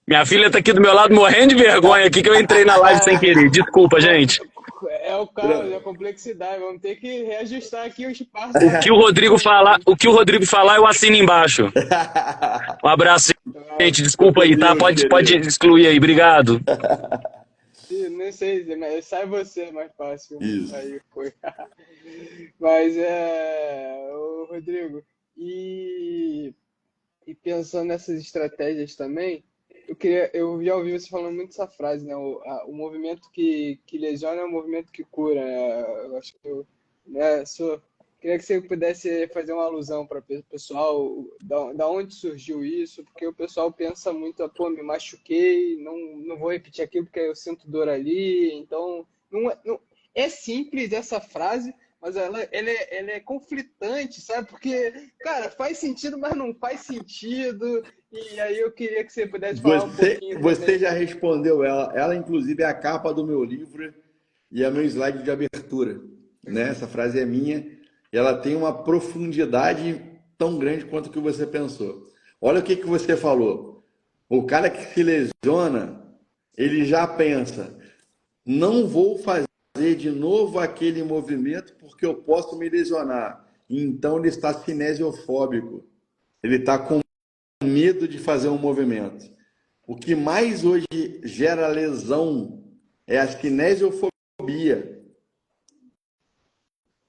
Minha filha tá aqui do meu lado morrendo de vergonha aqui que eu entrei na live sem querer. Desculpa, gente. É o caos, é a complexidade. Vamos ter que reajustar aqui os passos. O que o Rodrigo falar, eu assino embaixo. Um abraço, gente. Desculpa aí, tá? Pode excluir aí. Obrigado. Não sei, mas sai você, é mais fácil. Isso. Aí foi. Mas Rodrigo, e pensando nessas estratégias também, eu já ouvi você falando muito essa frase, né? O movimento que lesiona é o movimento que cura. Né? Eu acho que queria que você pudesse fazer uma alusão para o pessoal, da onde surgiu isso, porque o pessoal pensa muito, pô, me machuquei, não vou repetir aquilo porque eu sinto dor ali. Então, é simples essa frase, mas ela é conflitante, sabe? Porque, cara, faz sentido, mas não faz sentido. E aí eu queria que você pudesse falar um pouquinho. Você já respondeu ela. Ela, inclusive, é a capa do meu livro e é meu slide de abertura. Né? Essa frase é minha. E ela tem uma profundidade tão grande quanto o que você pensou. Olha o que você falou. O cara que se lesiona, ele já pensa, não vou fazer de novo aquele movimento porque eu posso me lesionar. Então ele está cinesiofóbico. Ele está com medo de fazer um movimento. O que mais hoje gera lesão é a cinesiofobia.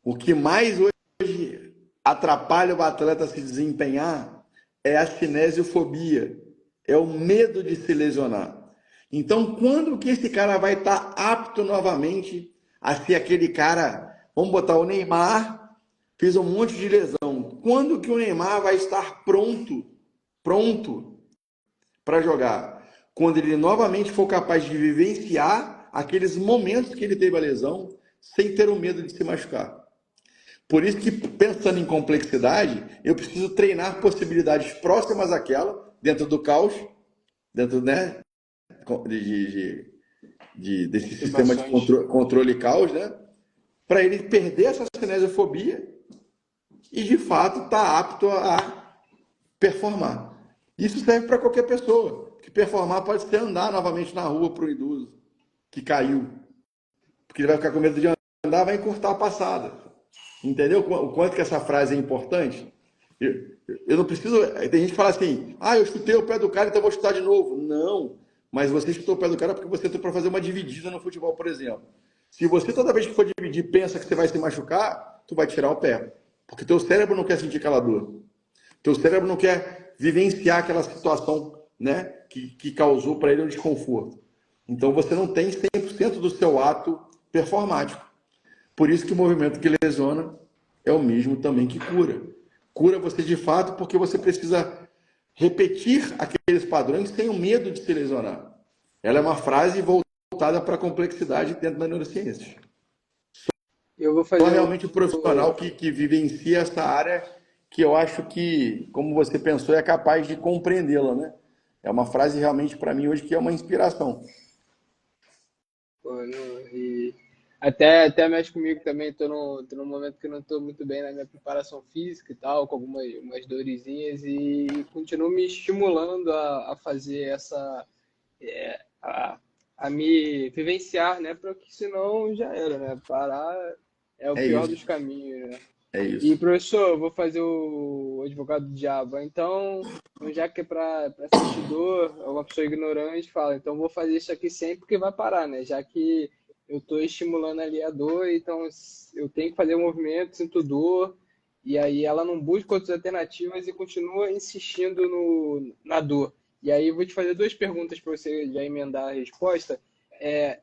O que mais hoje atrapalha o atleta a se desempenhar é a cinesiofobia, é o medo de se lesionar. Então, quando que esse cara vai estar apto novamente a ser aquele cara, vamos botar o Neymar, fez um monte de lesão. Quando que o Neymar vai estar pronto para jogar? Quando ele novamente for capaz de vivenciar aqueles momentos que ele teve a lesão, sem ter o medo de se machucar. Por isso que, pensando em complexidade, eu preciso treinar possibilidades próximas àquela, dentro do caos, dentro, né, desse sistema de controle caos, né, para ele perder essa cinesiofobia e, de fato, estar apto a performar. Isso serve para qualquer pessoa, que performar pode ser andar novamente na rua para o idoso que caiu, porque ele vai ficar com medo de andar, vai encurtar a passada. Entendeu o quanto que essa frase é importante? Eu não preciso. Tem gente que fala assim: ah, eu chutei o pé do cara, então eu vou chutar de novo. Não. Mas você chutou o pé do cara porque você entrou para fazer uma dividida no futebol, por exemplo. Se você toda vez que for dividir pensa que você vai se machucar, tu vai tirar o pé. Porque teu cérebro não quer sentir aquela dor. Teu cérebro não quer vivenciar aquela situação, né, que causou para ele um desconforto. Então você não tem 100% do seu ato performático. Por isso que o movimento que lesiona é o mesmo também que cura. Cura você de fato porque você precisa repetir aqueles padrões sem o medo de se lesionar. Ela é uma frase voltada para a complexidade dentro da neurociência. Eu vou Só fazer realmente o profissional que vivencia essa área que eu acho que, como você pensou, é capaz de compreendê-la, né? É uma frase realmente para mim hoje que é uma inspiração. Pô, e até mexe comigo também, tô num momento que eu não tô muito bem na minha preparação física e tal, com algumas umas dorezinhas, e continuo me estimulando a fazer a, a me vivenciar, né? Porque senão já era, né? Parar é o É pior isso, dos caminhos, né? é E, isso. professor, eu vou fazer o advogado do diabo. Então, já que é para sentir dor, uma pessoa ignorante fala, então vou fazer isso aqui sempre porque vai parar, né? Já que eu estou estimulando ali a dor, então eu tenho que fazer o movimento, sinto dor, e aí ela não busca outras alternativas e continua insistindo na dor. E aí eu vou te fazer duas perguntas para você já emendar a resposta. É,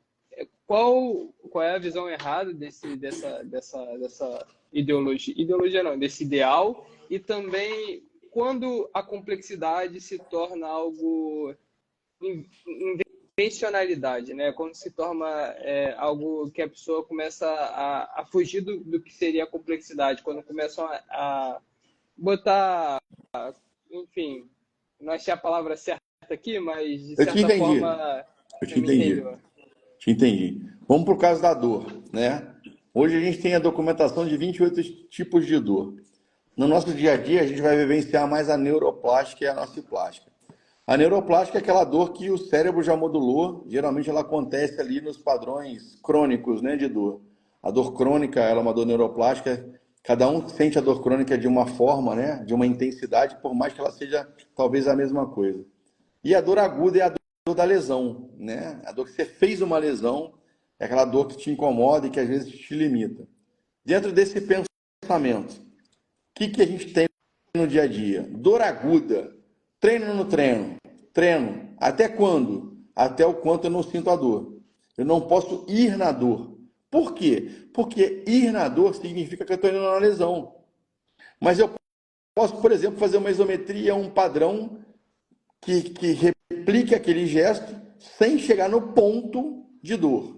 qual é a visão errada dessa ideologia, ideologia não, desse ideal, e também quando a complexidade se torna algo invencionalidade, né? Quando se torna algo que a pessoa começa a fugir do que seria a complexidade, quando começam a botar, enfim, não achei a palavra certa aqui, mas de Eu te certa entendi, forma eu você te me entendi, entendeu. te entendi. Vamos por causa da dor, né? Hoje a gente tem a documentação de 28 tipos de dor. No nosso dia a dia, a gente vai vivenciar mais a neuroplástica e a nociplástica. A neuroplástica é aquela dor que o cérebro já modulou, geralmente ela acontece ali nos padrões crônicos, né, de dor. A dor crônica, ela é uma dor neuroplástica, cada um sente a dor crônica de uma forma, né, de uma intensidade, por mais que ela seja talvez a mesma coisa. E a dor aguda é a dor da lesão, né? A dor que você fez uma lesão, é aquela dor que te incomoda e que às vezes te limita. Dentro desse pensamento, o que a gente tem no dia a dia? Dor aguda. Treino no treino. Treino. Até quando? Até o quanto eu não sinto a dor. Eu não posso ir na dor. Por quê? Porque ir na dor significa que eu estou indo na lesão. Mas eu posso, por exemplo, fazer uma isometria, um padrão que replique aquele gesto sem chegar no ponto de dor.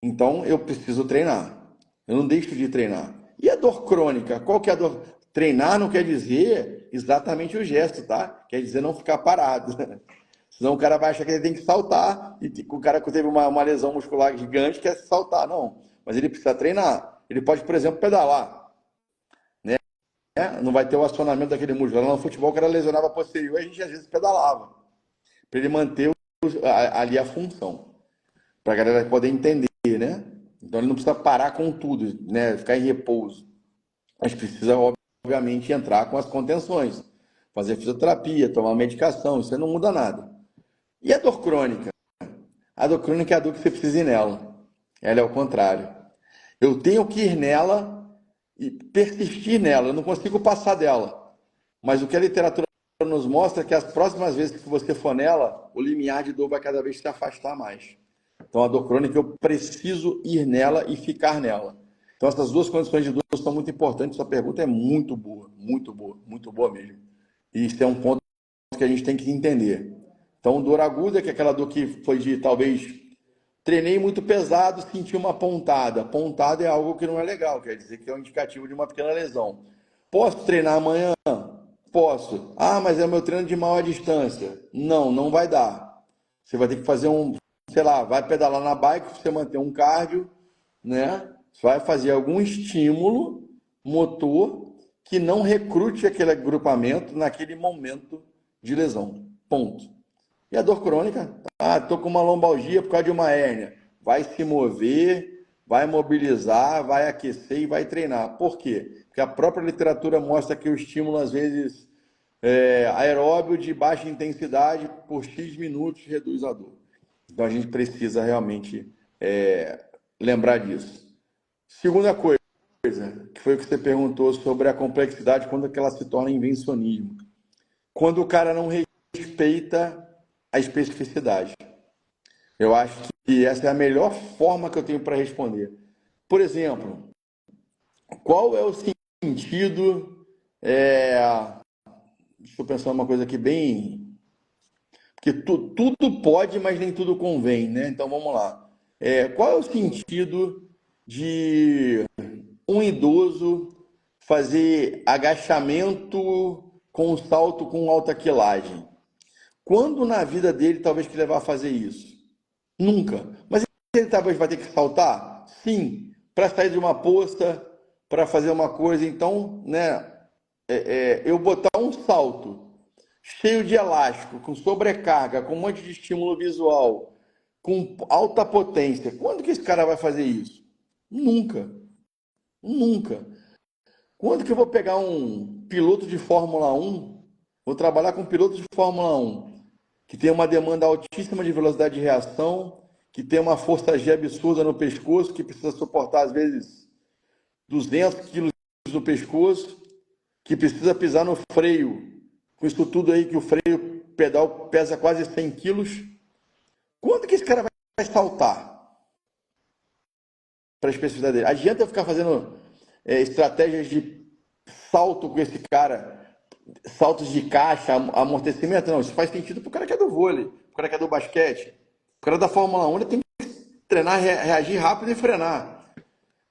Então eu preciso treinar. Eu não deixo de treinar. E a dor crônica? Qual que é a dor? Treinar não quer dizer exatamente o gesto, tá? Quer dizer não ficar parado. Senão o cara vai achar que ele tem que saltar. E o cara que teve uma lesão muscular gigante quer saltar. Não. Mas ele precisa treinar. Ele pode, por exemplo, pedalar. Né? Não vai ter o acionamento daquele músculo. Lá no futebol, o cara lesionava posterior e a gente às vezes pedalava. Para ele manter ali a função. Para a galera poder entender, né? Então ele não precisa parar com tudo, né? Ficar em repouso. Mas precisa, obviamente, entrar com as contenções. Fazer fisioterapia, tomar medicação, isso aí não muda nada. E a dor crônica? A dor crônica é a dor que você precisa ir nela. Ela é o contrário. Eu tenho que ir nela e persistir nela. Eu não consigo passar dela. Mas o que a literatura nos mostra é que as próximas vezes que você for nela, o limiar de dor vai cada vez se afastar mais. Então, a dor crônica, eu preciso ir nela e ficar nela. Então, essas duas condições de dor são muito importantes. Sua pergunta é muito boa mesmo. E isso é um ponto que a gente tem que entender. Então, dor aguda, que é aquela dor que foi de, talvez, treinei muito pesado, senti uma pontada. Pontada é algo que não é legal, quer dizer que é um indicativo de uma pequena lesão. Posso treinar amanhã? Posso. Ah, mas é o meu treino de maior distância. Não, não vai dar. Você vai ter que fazer sei lá, vai pedalar na bike, você manter um cardio, né? Você vai fazer algum estímulo motor que não recrute aquele agrupamento naquele momento de lesão. Ponto. E a dor crônica? Ah, tô com uma lombalgia por causa de uma hérnia. Vai se mover, vai mobilizar, vai aquecer e vai treinar. Por quê? Porque a própria literatura mostra que o estímulo, às vezes, aeróbio de baixa intensidade por X minutos reduz a dor. Então a gente precisa realmente lembrar disso. Segunda coisa, que foi o que você perguntou sobre a complexidade, quando que ela se torna invencionismo. Quando o cara não respeita a especificidade. Eu acho que essa é a melhor forma que eu tenho para responder. Por exemplo, qual é o sentido... deixa eu pensar uma coisa aqui bem... Porque tudo pode, mas nem tudo convém, né? Então vamos lá. Qual é o sentido de um idoso fazer agachamento com salto com alta quilagem? Quando na vida dele talvez que levar a fazer isso? Nunca. Mas ele talvez vai ter que saltar? Sim. Para sair de uma poça, para fazer uma coisa. Então, né, eu botar um salto cheio de elástico, com sobrecarga, com um monte de estímulo visual, com alta potência. Quando que esse cara vai fazer isso? Nunca. Nunca. Quando que eu vou pegar um piloto de Fórmula 1, vou trabalhar com um piloto de Fórmula 1, que tem uma demanda altíssima de velocidade de reação, que tem uma força G absurda no pescoço, que precisa suportar, às vezes, 200 quilos no pescoço, que precisa pisar no freio, com isso tudo aí, que o freio pedal pesa quase 100 quilos. Quando que esse cara vai saltar para a especificidade dele? Adianta eu ficar fazendo estratégias de salto com esse cara, saltos de caixa, amortecimento? Não, isso faz sentido para o cara que é do vôlei, para o cara que é do basquete. O cara da Fórmula 1 ele tem que treinar, reagir rápido e frenar.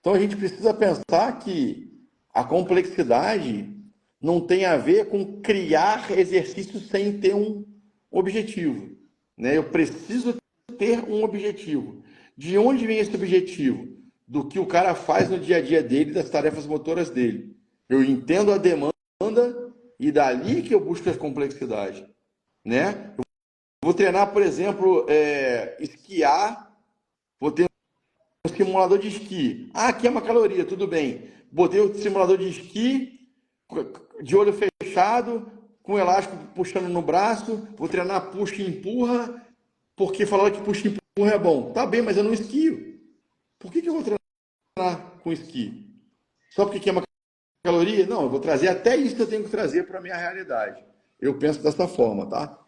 Então a gente precisa pensar que a complexidade não tem a ver com criar exercícios sem ter um objetivo, né? Eu preciso ter um objetivo. De onde vem esse objetivo? Do que o cara faz no dia a dia dele, das tarefas motoras dele. Eu entendo a demanda e dali que eu busco a complexidade, né? Eu vou treinar, por exemplo, esquiar, vou ter um simulador de esqui. Ah, aqui é uma caloria, tudo bem. Botei o simulador de esqui de olho fechado, com o elástico puxando no braço, vou treinar puxa e empurra, porque falaram que puxa e empurra é bom. Tá bem, mas eu não esquio. Por que eu vou treinar com esqui? Só porque queima caloria? Não, eu vou trazer até isso que eu tenho que trazer para a minha realidade. Eu penso dessa forma, tá?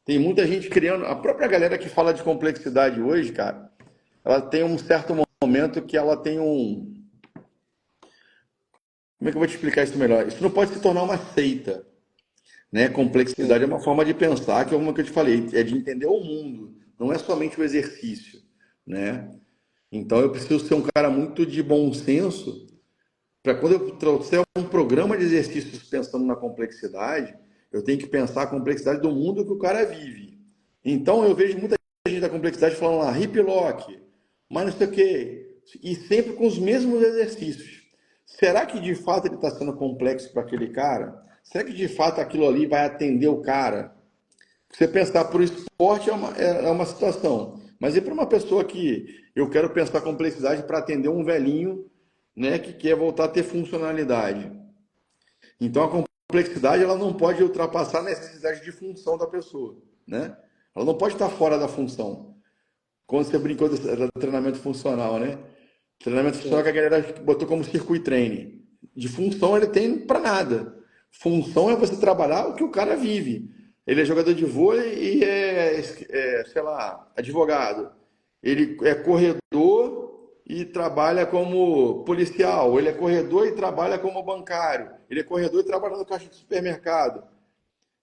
Tem muita gente criando, a própria galera que fala de complexidade hoje, cara, ela tem um certo momento que ela tem um... Como é que eu vou te explicar isso melhor? Isso não pode se tornar uma seita, né? Complexidade é uma forma de pensar, que é uma que eu te falei, é de entender o mundo, não é somente o exercício, né? Então eu preciso ser um cara muito de bom senso para quando eu trouxer um programa de exercícios pensando na complexidade, eu tenho que pensar a complexidade do mundo que o cara vive. Então eu vejo muita gente da complexidade falando lá, hip lock, mas não sei o quê, e sempre com os mesmos exercícios. Será que de fato ele está sendo complexo para aquele cara? Será que de fato aquilo ali vai atender o cara? Você pensar para o esporte é uma situação, mas e para uma pessoa que eu quero pensar complexidade para atender um velhinho, né, que quer voltar a ter funcionalidade? Então a complexidade ela não pode ultrapassar a necessidade de função da pessoa, né? Ela não pode estar fora da função. Quando você brincou do treinamento funcional, né? Treinamento funcional que a galera botou como circuit training. De função ele tem para nada. Função é você trabalhar o que o cara vive. Ele é jogador de vôlei e sei lá, advogado. Ele é corredor e trabalha como policial. Ele é corredor e trabalha como bancário. Ele é corredor e trabalha no caixa de supermercado,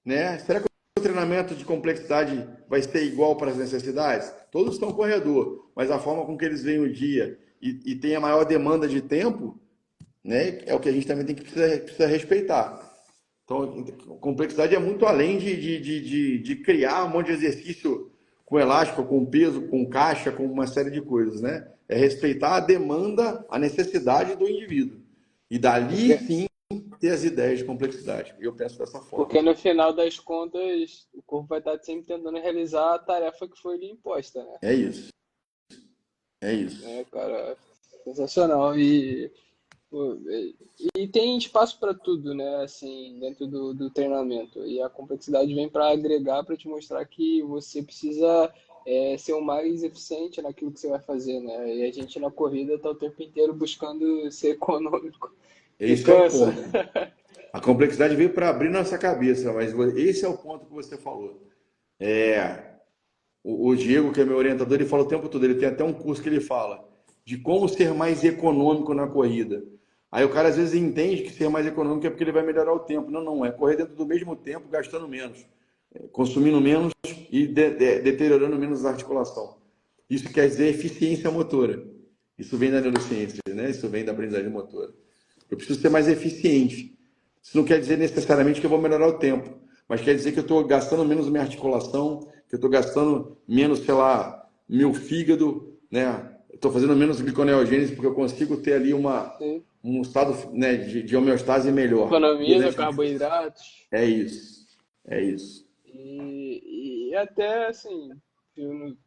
né? Será que o treinamento de complexidade vai ser igual para as necessidades? Todos são corredor, mas a forma com que eles veem o dia e tem a maior demanda de tempo, né, é o que a gente também tem que precisa respeitar. Então, complexidade é muito além de criar um monte de exercício com elástico, com peso, com caixa, com uma série de coisas, né? É respeitar a demanda, a necessidade do indivíduo. E dali, sim, ter as ideias de complexidade. Eu penso dessa forma. Porque no final das contas, o corpo vai estar sempre tentando realizar a tarefa que foi lhe imposta, né? É isso. É isso. né, cara? Sensacional. Pô, e tem espaço para tudo, né? Assim, dentro do treinamento. E a complexidade vem para agregar, para te mostrar que você precisa ser o mais eficiente naquilo que você vai fazer, né? E a gente na corrida está o tempo inteiro buscando ser econômico. E Esse é o cansa. ponto. A complexidade veio para abrir nossa cabeça, mas esse é o ponto que você falou. É, o Diego, que é meu orientador, ele fala o tempo todo, ele tem até um curso que ele fala de como ser mais econômico na corrida. Aí o cara às vezes entende que ser mais econômico é porque ele vai melhorar o tempo. Não, não, é correr dentro do mesmo tempo, gastando menos, consumindo menos e deteriorando menos a articulação. Isso quer dizer eficiência motora. Isso vem da neurociência, né? Isso vem da aprendizagem motora. Eu preciso ser mais eficiente. Isso não quer dizer necessariamente que eu vou melhorar o tempo, mas quer dizer que eu estou gastando menos minha articulação, que eu estou gastando menos, sei lá, meu fígado, né? Estou fazendo menos gliconeogênese porque eu consigo ter ali Sim. um estado, né, de homeostase melhor Economiza durante o dia. carboidratos. É isso, é isso. E até assim,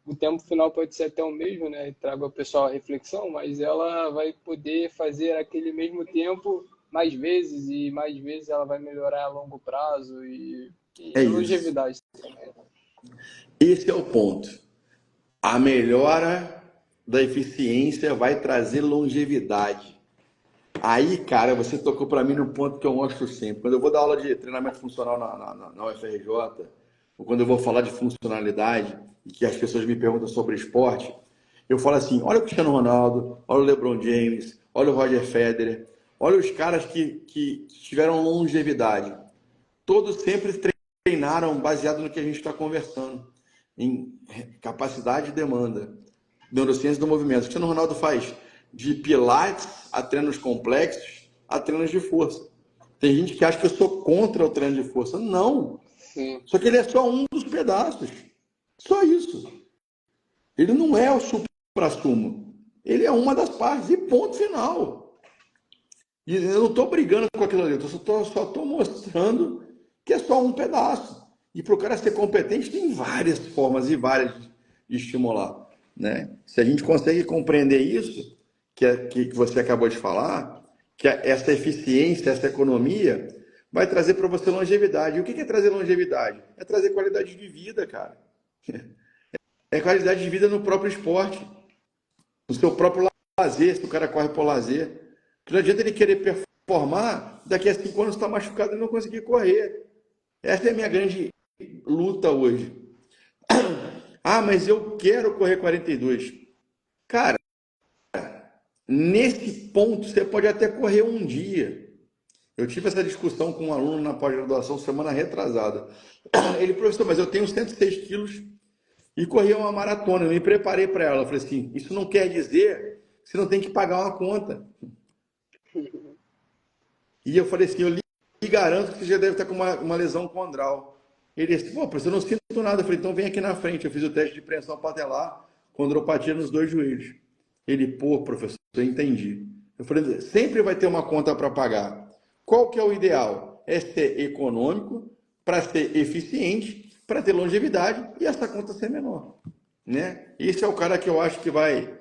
o tempo final pode ser até o mesmo, né? Trago ao pessoal a reflexão, mas ela vai poder fazer aquele mesmo tempo mais vezes e mais vezes ela vai melhorar a longo prazo É e isso. longevidade também. Esse é o ponto. A melhora da eficiência vai trazer longevidade. Aí, cara, você tocou para mim no ponto que eu mostro sempre. Quando eu vou dar aula de treinamento funcional na UFRJ, ou quando eu vou falar de funcionalidade, e que as pessoas me perguntam sobre esporte, eu falo assim: olha o Cristiano Ronaldo, olha o LeBron James, olha o Roger Federer, olha os caras que tiveram longevidade. Todos sempre treinaram baseado no que a gente está conversando, em capacidade e demanda, neurociência do movimento. O Cristiano Ronaldo faz de pilates a treinos complexos a treinos de força. Tem gente que acha que eu sou contra o treino de força. Não. Sim, Só que ele é só um dos pedaços. Só isso. Ele não é o supra-sumo. Ele é uma das partes e ponto final. E eu não estou brigando com aquilo ali. Eu só estou mostrando que é só um pedaço. E para o cara ser competente, tem várias formas e várias de estimular. Né? Se a gente consegue compreender isso, que você acabou de falar, que essa eficiência, essa economia, vai trazer para você longevidade. E o que é trazer longevidade? É trazer qualidade de vida, cara. É qualidade de vida no próprio esporte, no seu próprio lazer, se o cara corre por lazer. Porque não adianta ele querer performar, daqui a 5 anos está machucado e não conseguir correr. Essa é a minha grande luta hoje. Ah, mas eu quero correr 42. Cara, nesse ponto você pode até correr um dia. Eu tive essa discussão com um aluno na pós-graduação semana retrasada. Ele, professor, mas eu tenho 106 quilos e corri uma maratona. Eu me preparei para ela. Eu falei assim, isso não quer dizer que você não tem que pagar uma conta. E eu falei assim, eu lhe garanto que você já deve estar com uma lesão condral. Ele disse, pô, professor, eu não sinto nada. Eu falei, então vem aqui na frente. Eu fiz o teste de pressão patelar, condropatia nos 2 joelhos. Ele, pô, professor, eu entendi. Eu falei, sempre vai ter uma conta para pagar. Qual que é o ideal? É ser econômico, para ser eficiente, para ter longevidade e essa conta ser menor. Né? Esse é o cara que eu acho que vai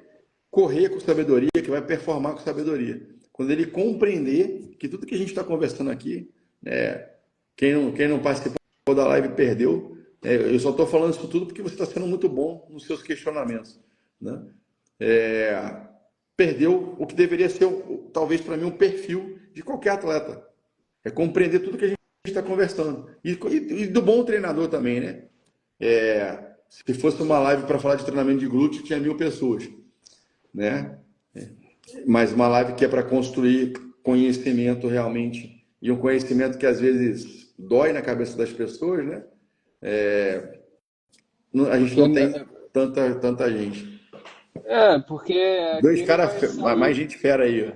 correr com sabedoria, que vai performar com sabedoria. Quando ele compreender que tudo que a gente está conversando aqui, né, quem não participou da live perdeu. Eu só estou falando isso tudo porque você está sendo muito bom nos seus questionamentos. Né? Perdeu o que deveria ser, talvez para mim, um perfil de qualquer atleta. É compreender tudo que a gente está conversando. E do bom treinador também, né? Se fosse uma live para falar de treinamento de glúteo, tinha 1.000 pessoas. Né? Mas uma live que é para construir conhecimento realmente, e um conhecimento que às vezes dói na cabeça das pessoas, né? A gente porque não tem tanta gente. porque Dois aqui caras, mais gente fera aí, ó.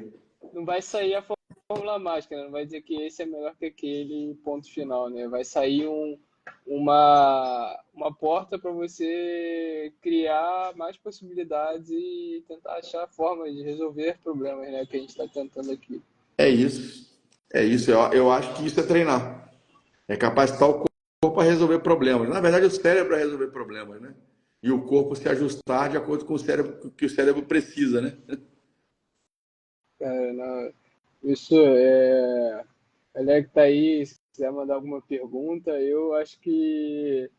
não vai sair a fórmula mágica, né? Não vai dizer que esse é melhor que aquele ponto final, né? Vai sair uma porta para você criar mais possibilidades e tentar achar formas de resolver problemas, né? Que a gente está tentando aqui. É isso. É isso. Eu acho que isso é treinar. É capacitar o corpo para resolver problemas. Na verdade, o cérebro é resolver problemas, né? e o corpo se ajustar de acordo com o cérebro, que o cérebro precisa, né? Cara, não, isso é. Olha que tá aí, se quiser mandar alguma pergunta, eu acho que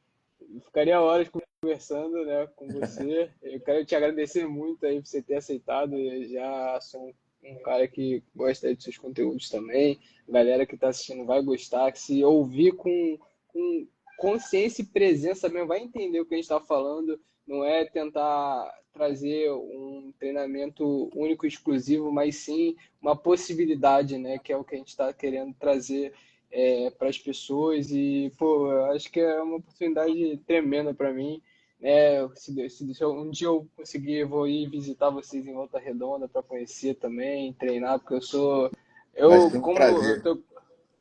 ficaria horas conversando, né, com você. Eu quero te agradecer muito aí por você ter aceitado. Eu já sou um cara que gosta de seus conteúdos também. A galera que está assistindo vai gostar, que se ouvir com consciência e presença mesmo, vai entender o que a gente está falando. Não é tentar trazer um treinamento único e exclusivo, mas sim uma possibilidade, né, que é o que a gente está querendo trazer para as pessoas. E, pô, eu acho que é uma oportunidade tremenda para mim, né? Se um dia eu conseguir, eu vou ir visitar vocês em Volta Redonda para conhecer também, treinar, porque Vai eu ser um como eu prazer.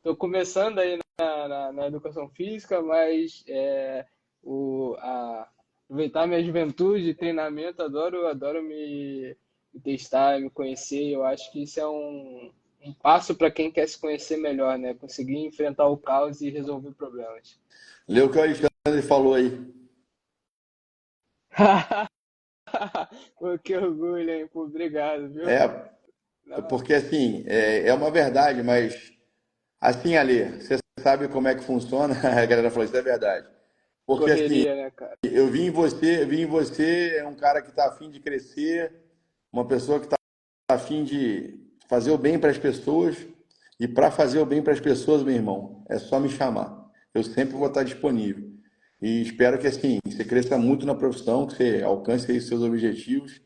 tô começando aí na educação física, mas aproveitar minha juventude, treinamento, adoro me testar, me conhecer. Eu acho que isso é um passo para quem quer se conhecer melhor, né? Conseguir enfrentar o caos e resolver problemas. Lê o que o Alexandre falou aí. Pô, que orgulho, hein? Pô, obrigado, viu? É, Não, porque assim, é uma verdade, mas assim, Ale, você sabe como é que funciona? A galera falou, isso é verdade. Porque assim, correria, né, cara? vi em você, é um cara que está afim de crescer, uma pessoa que está afim de fazer o bem para as pessoas, e para fazer o bem para as pessoas, meu irmão, é só me chamar. Eu sempre vou estar disponível. E espero que assim, você cresça muito na profissão, que você alcance aí seus objetivos,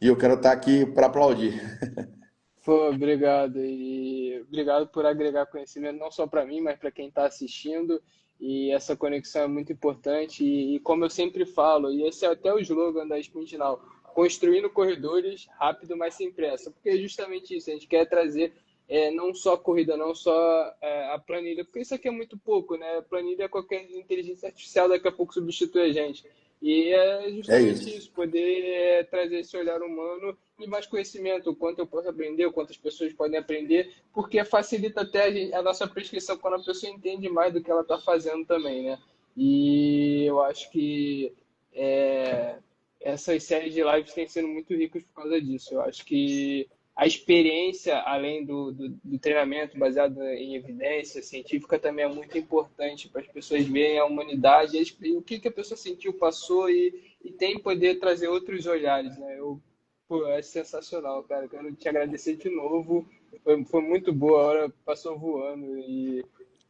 e eu quero estar aqui para aplaudir. Pô, obrigado. E obrigado por agregar conhecimento não só para mim, mas para quem está assistindo. E essa conexão é muito importante. E como eu sempre falo, e esse é até o slogan da Sprint Now, construindo corredores rápido, mas sem pressa. Porque é justamente isso, a gente quer trazer não só a corrida, não só a planilha, porque isso aqui é muito pouco, né? A planilha, qualquer inteligência artificial daqui a pouco substitui a gente. E é É justamente isso. isso, poder trazer esse olhar humano e mais conhecimento, o quanto eu posso aprender, o quanto as pessoas podem aprender, porque facilita até a nossa prescrição quando a pessoa entende mais do que ela está fazendo também, né? E eu acho que é, essas séries de lives têm sido muito ricas por causa disso. Eu acho que a experiência, além do treinamento baseado em evidência científica, também é muito importante para as pessoas verem a humanidade e o que, que a pessoa sentiu, passou e tem poder trazer outros olhares, né? Pô, é sensacional, cara. Quero te agradecer de novo. Foi muito boa, a hora passou voando e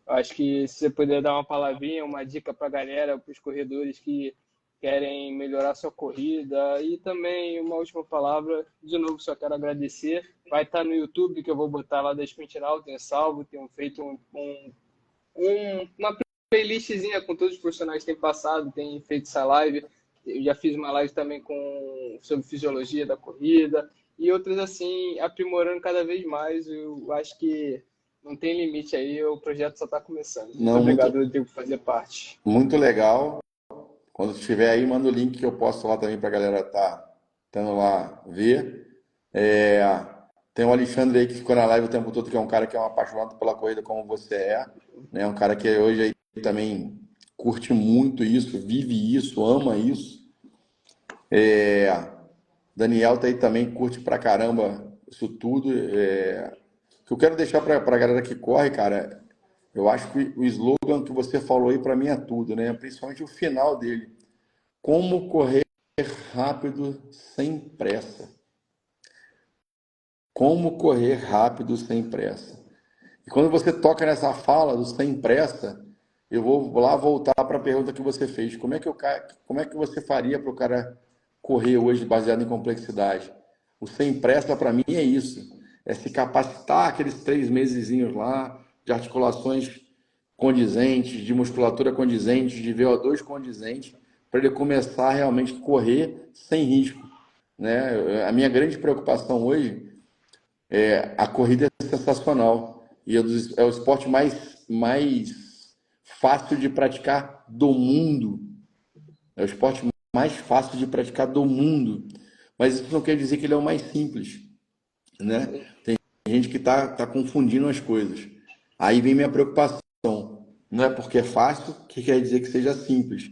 acho que se você puder dar uma palavrinha, uma dica para a galera, para os corredores que querem melhorar sua corrida. E também uma última palavra, de novo, só quero agradecer. Vai estar no YouTube, que eu vou botar lá da Sprint Now, tenho salvo, tenho feito uma playlistzinha com todos os profissionais que têm passado, têm feito essa live. Eu já fiz uma live também sobre fisiologia da corrida e outras assim, aprimorando cada vez mais. Eu acho que não tem limite aí, o projeto só está começando. Muito Não, obrigado, Rodrigo, por fazer parte. muito legal. Quando estiver aí, manda o link que eu posto lá também para a galera tá tendo lá ver. É, tem o Alexandre aí que ficou na live o tempo todo, que é um cara que é um apaixonado pela corrida como você é, né? Um cara que hoje aí também curte muito isso, vive isso, ama isso. Daniel tá aí também, curte pra caramba isso tudo. O que eu quero deixar pra galera que corre, cara, eu acho que o slogan que você falou aí pra mim é tudo, né? Principalmente o final dele. Como correr rápido sem pressa. Como correr rápido sem pressa. E quando você toca nessa fala do sem pressa, eu vou lá voltar para a pergunta que você fez. Como é que você faria para o cara correr hoje baseado em complexidade? O sem pressa para mim é isso. É se capacitar aqueles 3 mesezinhos lá de articulações condizentes, de musculatura condizente, de VO2 condizente, para ele começar realmente a correr sem risco, né? A minha grande preocupação hoje a corrida é sensacional e é o esporte mais fácil de praticar do mundo. É o esporte mais fácil de praticar do mundo. Mas isso não quer dizer que ele é o mais simples, né? Sim. Tem gente que tá confundindo as coisas. Aí vem minha preocupação. Não é porque é fácil que quer dizer que seja simples.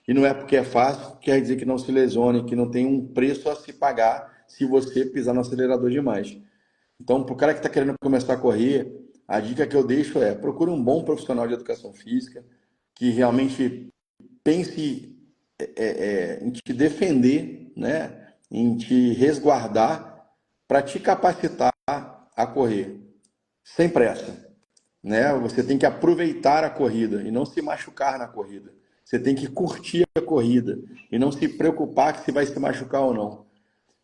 E não é porque é fácil, quer dizer que não se lesione, que não tem um preço a se pagar se você pisar no acelerador demais. Então, para o cara que está querendo começar a correr, a dica que eu deixo é procure um bom profissional de educação física que realmente pense em te defender, né? Em te resguardar para te capacitar a correr sem pressa, né? Você tem que aproveitar a corrida e não se machucar na corrida. Você tem que curtir a corrida e não se preocupar se vai se machucar ou não.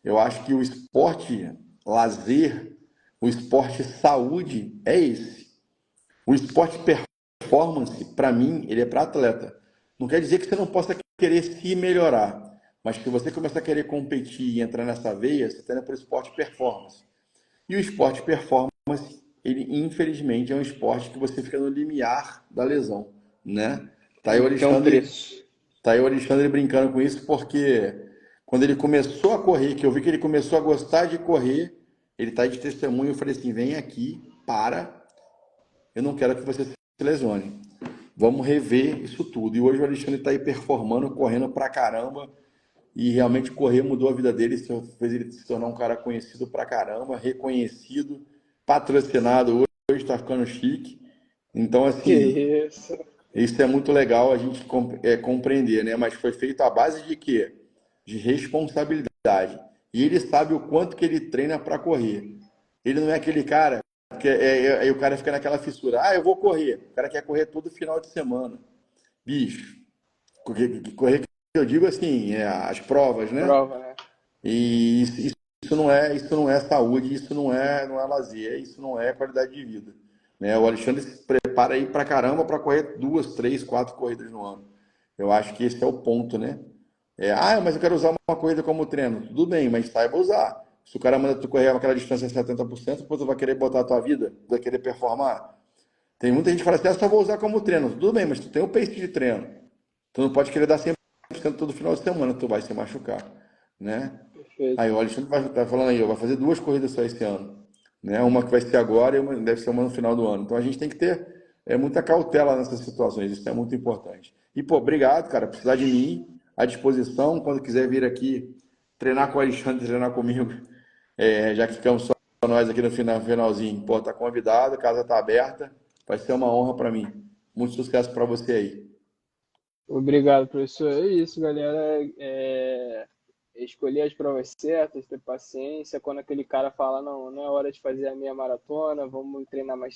Eu acho que o esporte lazer, o esporte saúde é esse. O esporte performance, para mim, ele é para atleta. Não quer dizer que você não possa querer se melhorar, mas se você começar a querer competir e entrar nessa veia, você está indo para o esporte performance. E o esporte performance, ele infelizmente é um esporte que você fica no limiar da lesão, né? Tá aí o Tem um Alexandre, preço. tá aí o Alexandre brincando com isso porque quando ele começou a correr, que eu vi que ele começou a gostar de correr, ele tá de testemunho, eu falei assim, vem aqui, eu não quero que você se lesione. Vamos rever isso tudo. E hoje o Alexandre está aí performando, correndo pra caramba. E realmente correr mudou a vida dele, fez ele se tornar um cara conhecido pra caramba, reconhecido, patrocinado hoje, está ficando chique. Então, Que assim, isso. isso é muito legal a gente compreender, né? Mas foi feito à base de quê? De responsabilidade. E ele sabe o quanto que ele treina para correr. Ele não é aquele cara que aí o cara fica naquela fissura. Ah, eu vou correr. O cara quer correr todo final de semana. Bicho, correr que eu digo assim, as provas, né? Prova, né? E isso não é saúde, não é lazer, isso não é qualidade de vida. Né? O Alexandre se prepara aí pra caramba para correr 2, 3, 4 corridas no ano. Eu acho que esse é o ponto, né? Mas eu quero usar uma corrida como treino. Tudo bem, mas saiba usar. Se o cara manda tu correr aquela distância 70%, depois tu vai querer botar a tua vida, vai querer performar. Tem muita gente que fala assim, eu só vou usar como treino. Tudo bem, mas tu tem o pace de treino. Tu não pode querer dar 100% todo final de semana, tu vai se machucar, né? Perfeito. Aí o Alexandre tá falando aí, ó, vai fazer 2 corridas só esse ano, né? Uma que vai ser agora e uma deve ser uma no final do ano. Então a gente tem que ter muita cautela nessas situações, isso é muito importante. E pô, obrigado, cara, precisar de mim, à disposição, quando quiser vir aqui treinar com o Alexandre, treinar comigo, já que ficamos só nós aqui no finalzinho, pô, tá convidado, a casa tá aberta, vai ser uma honra para mim. Muito sucesso para você aí. Obrigado, professor. É isso, galera. Escolher as provas certas, ter paciência. Quando aquele cara fala, não, não é hora de fazer a meia maratona, vamos treinar mais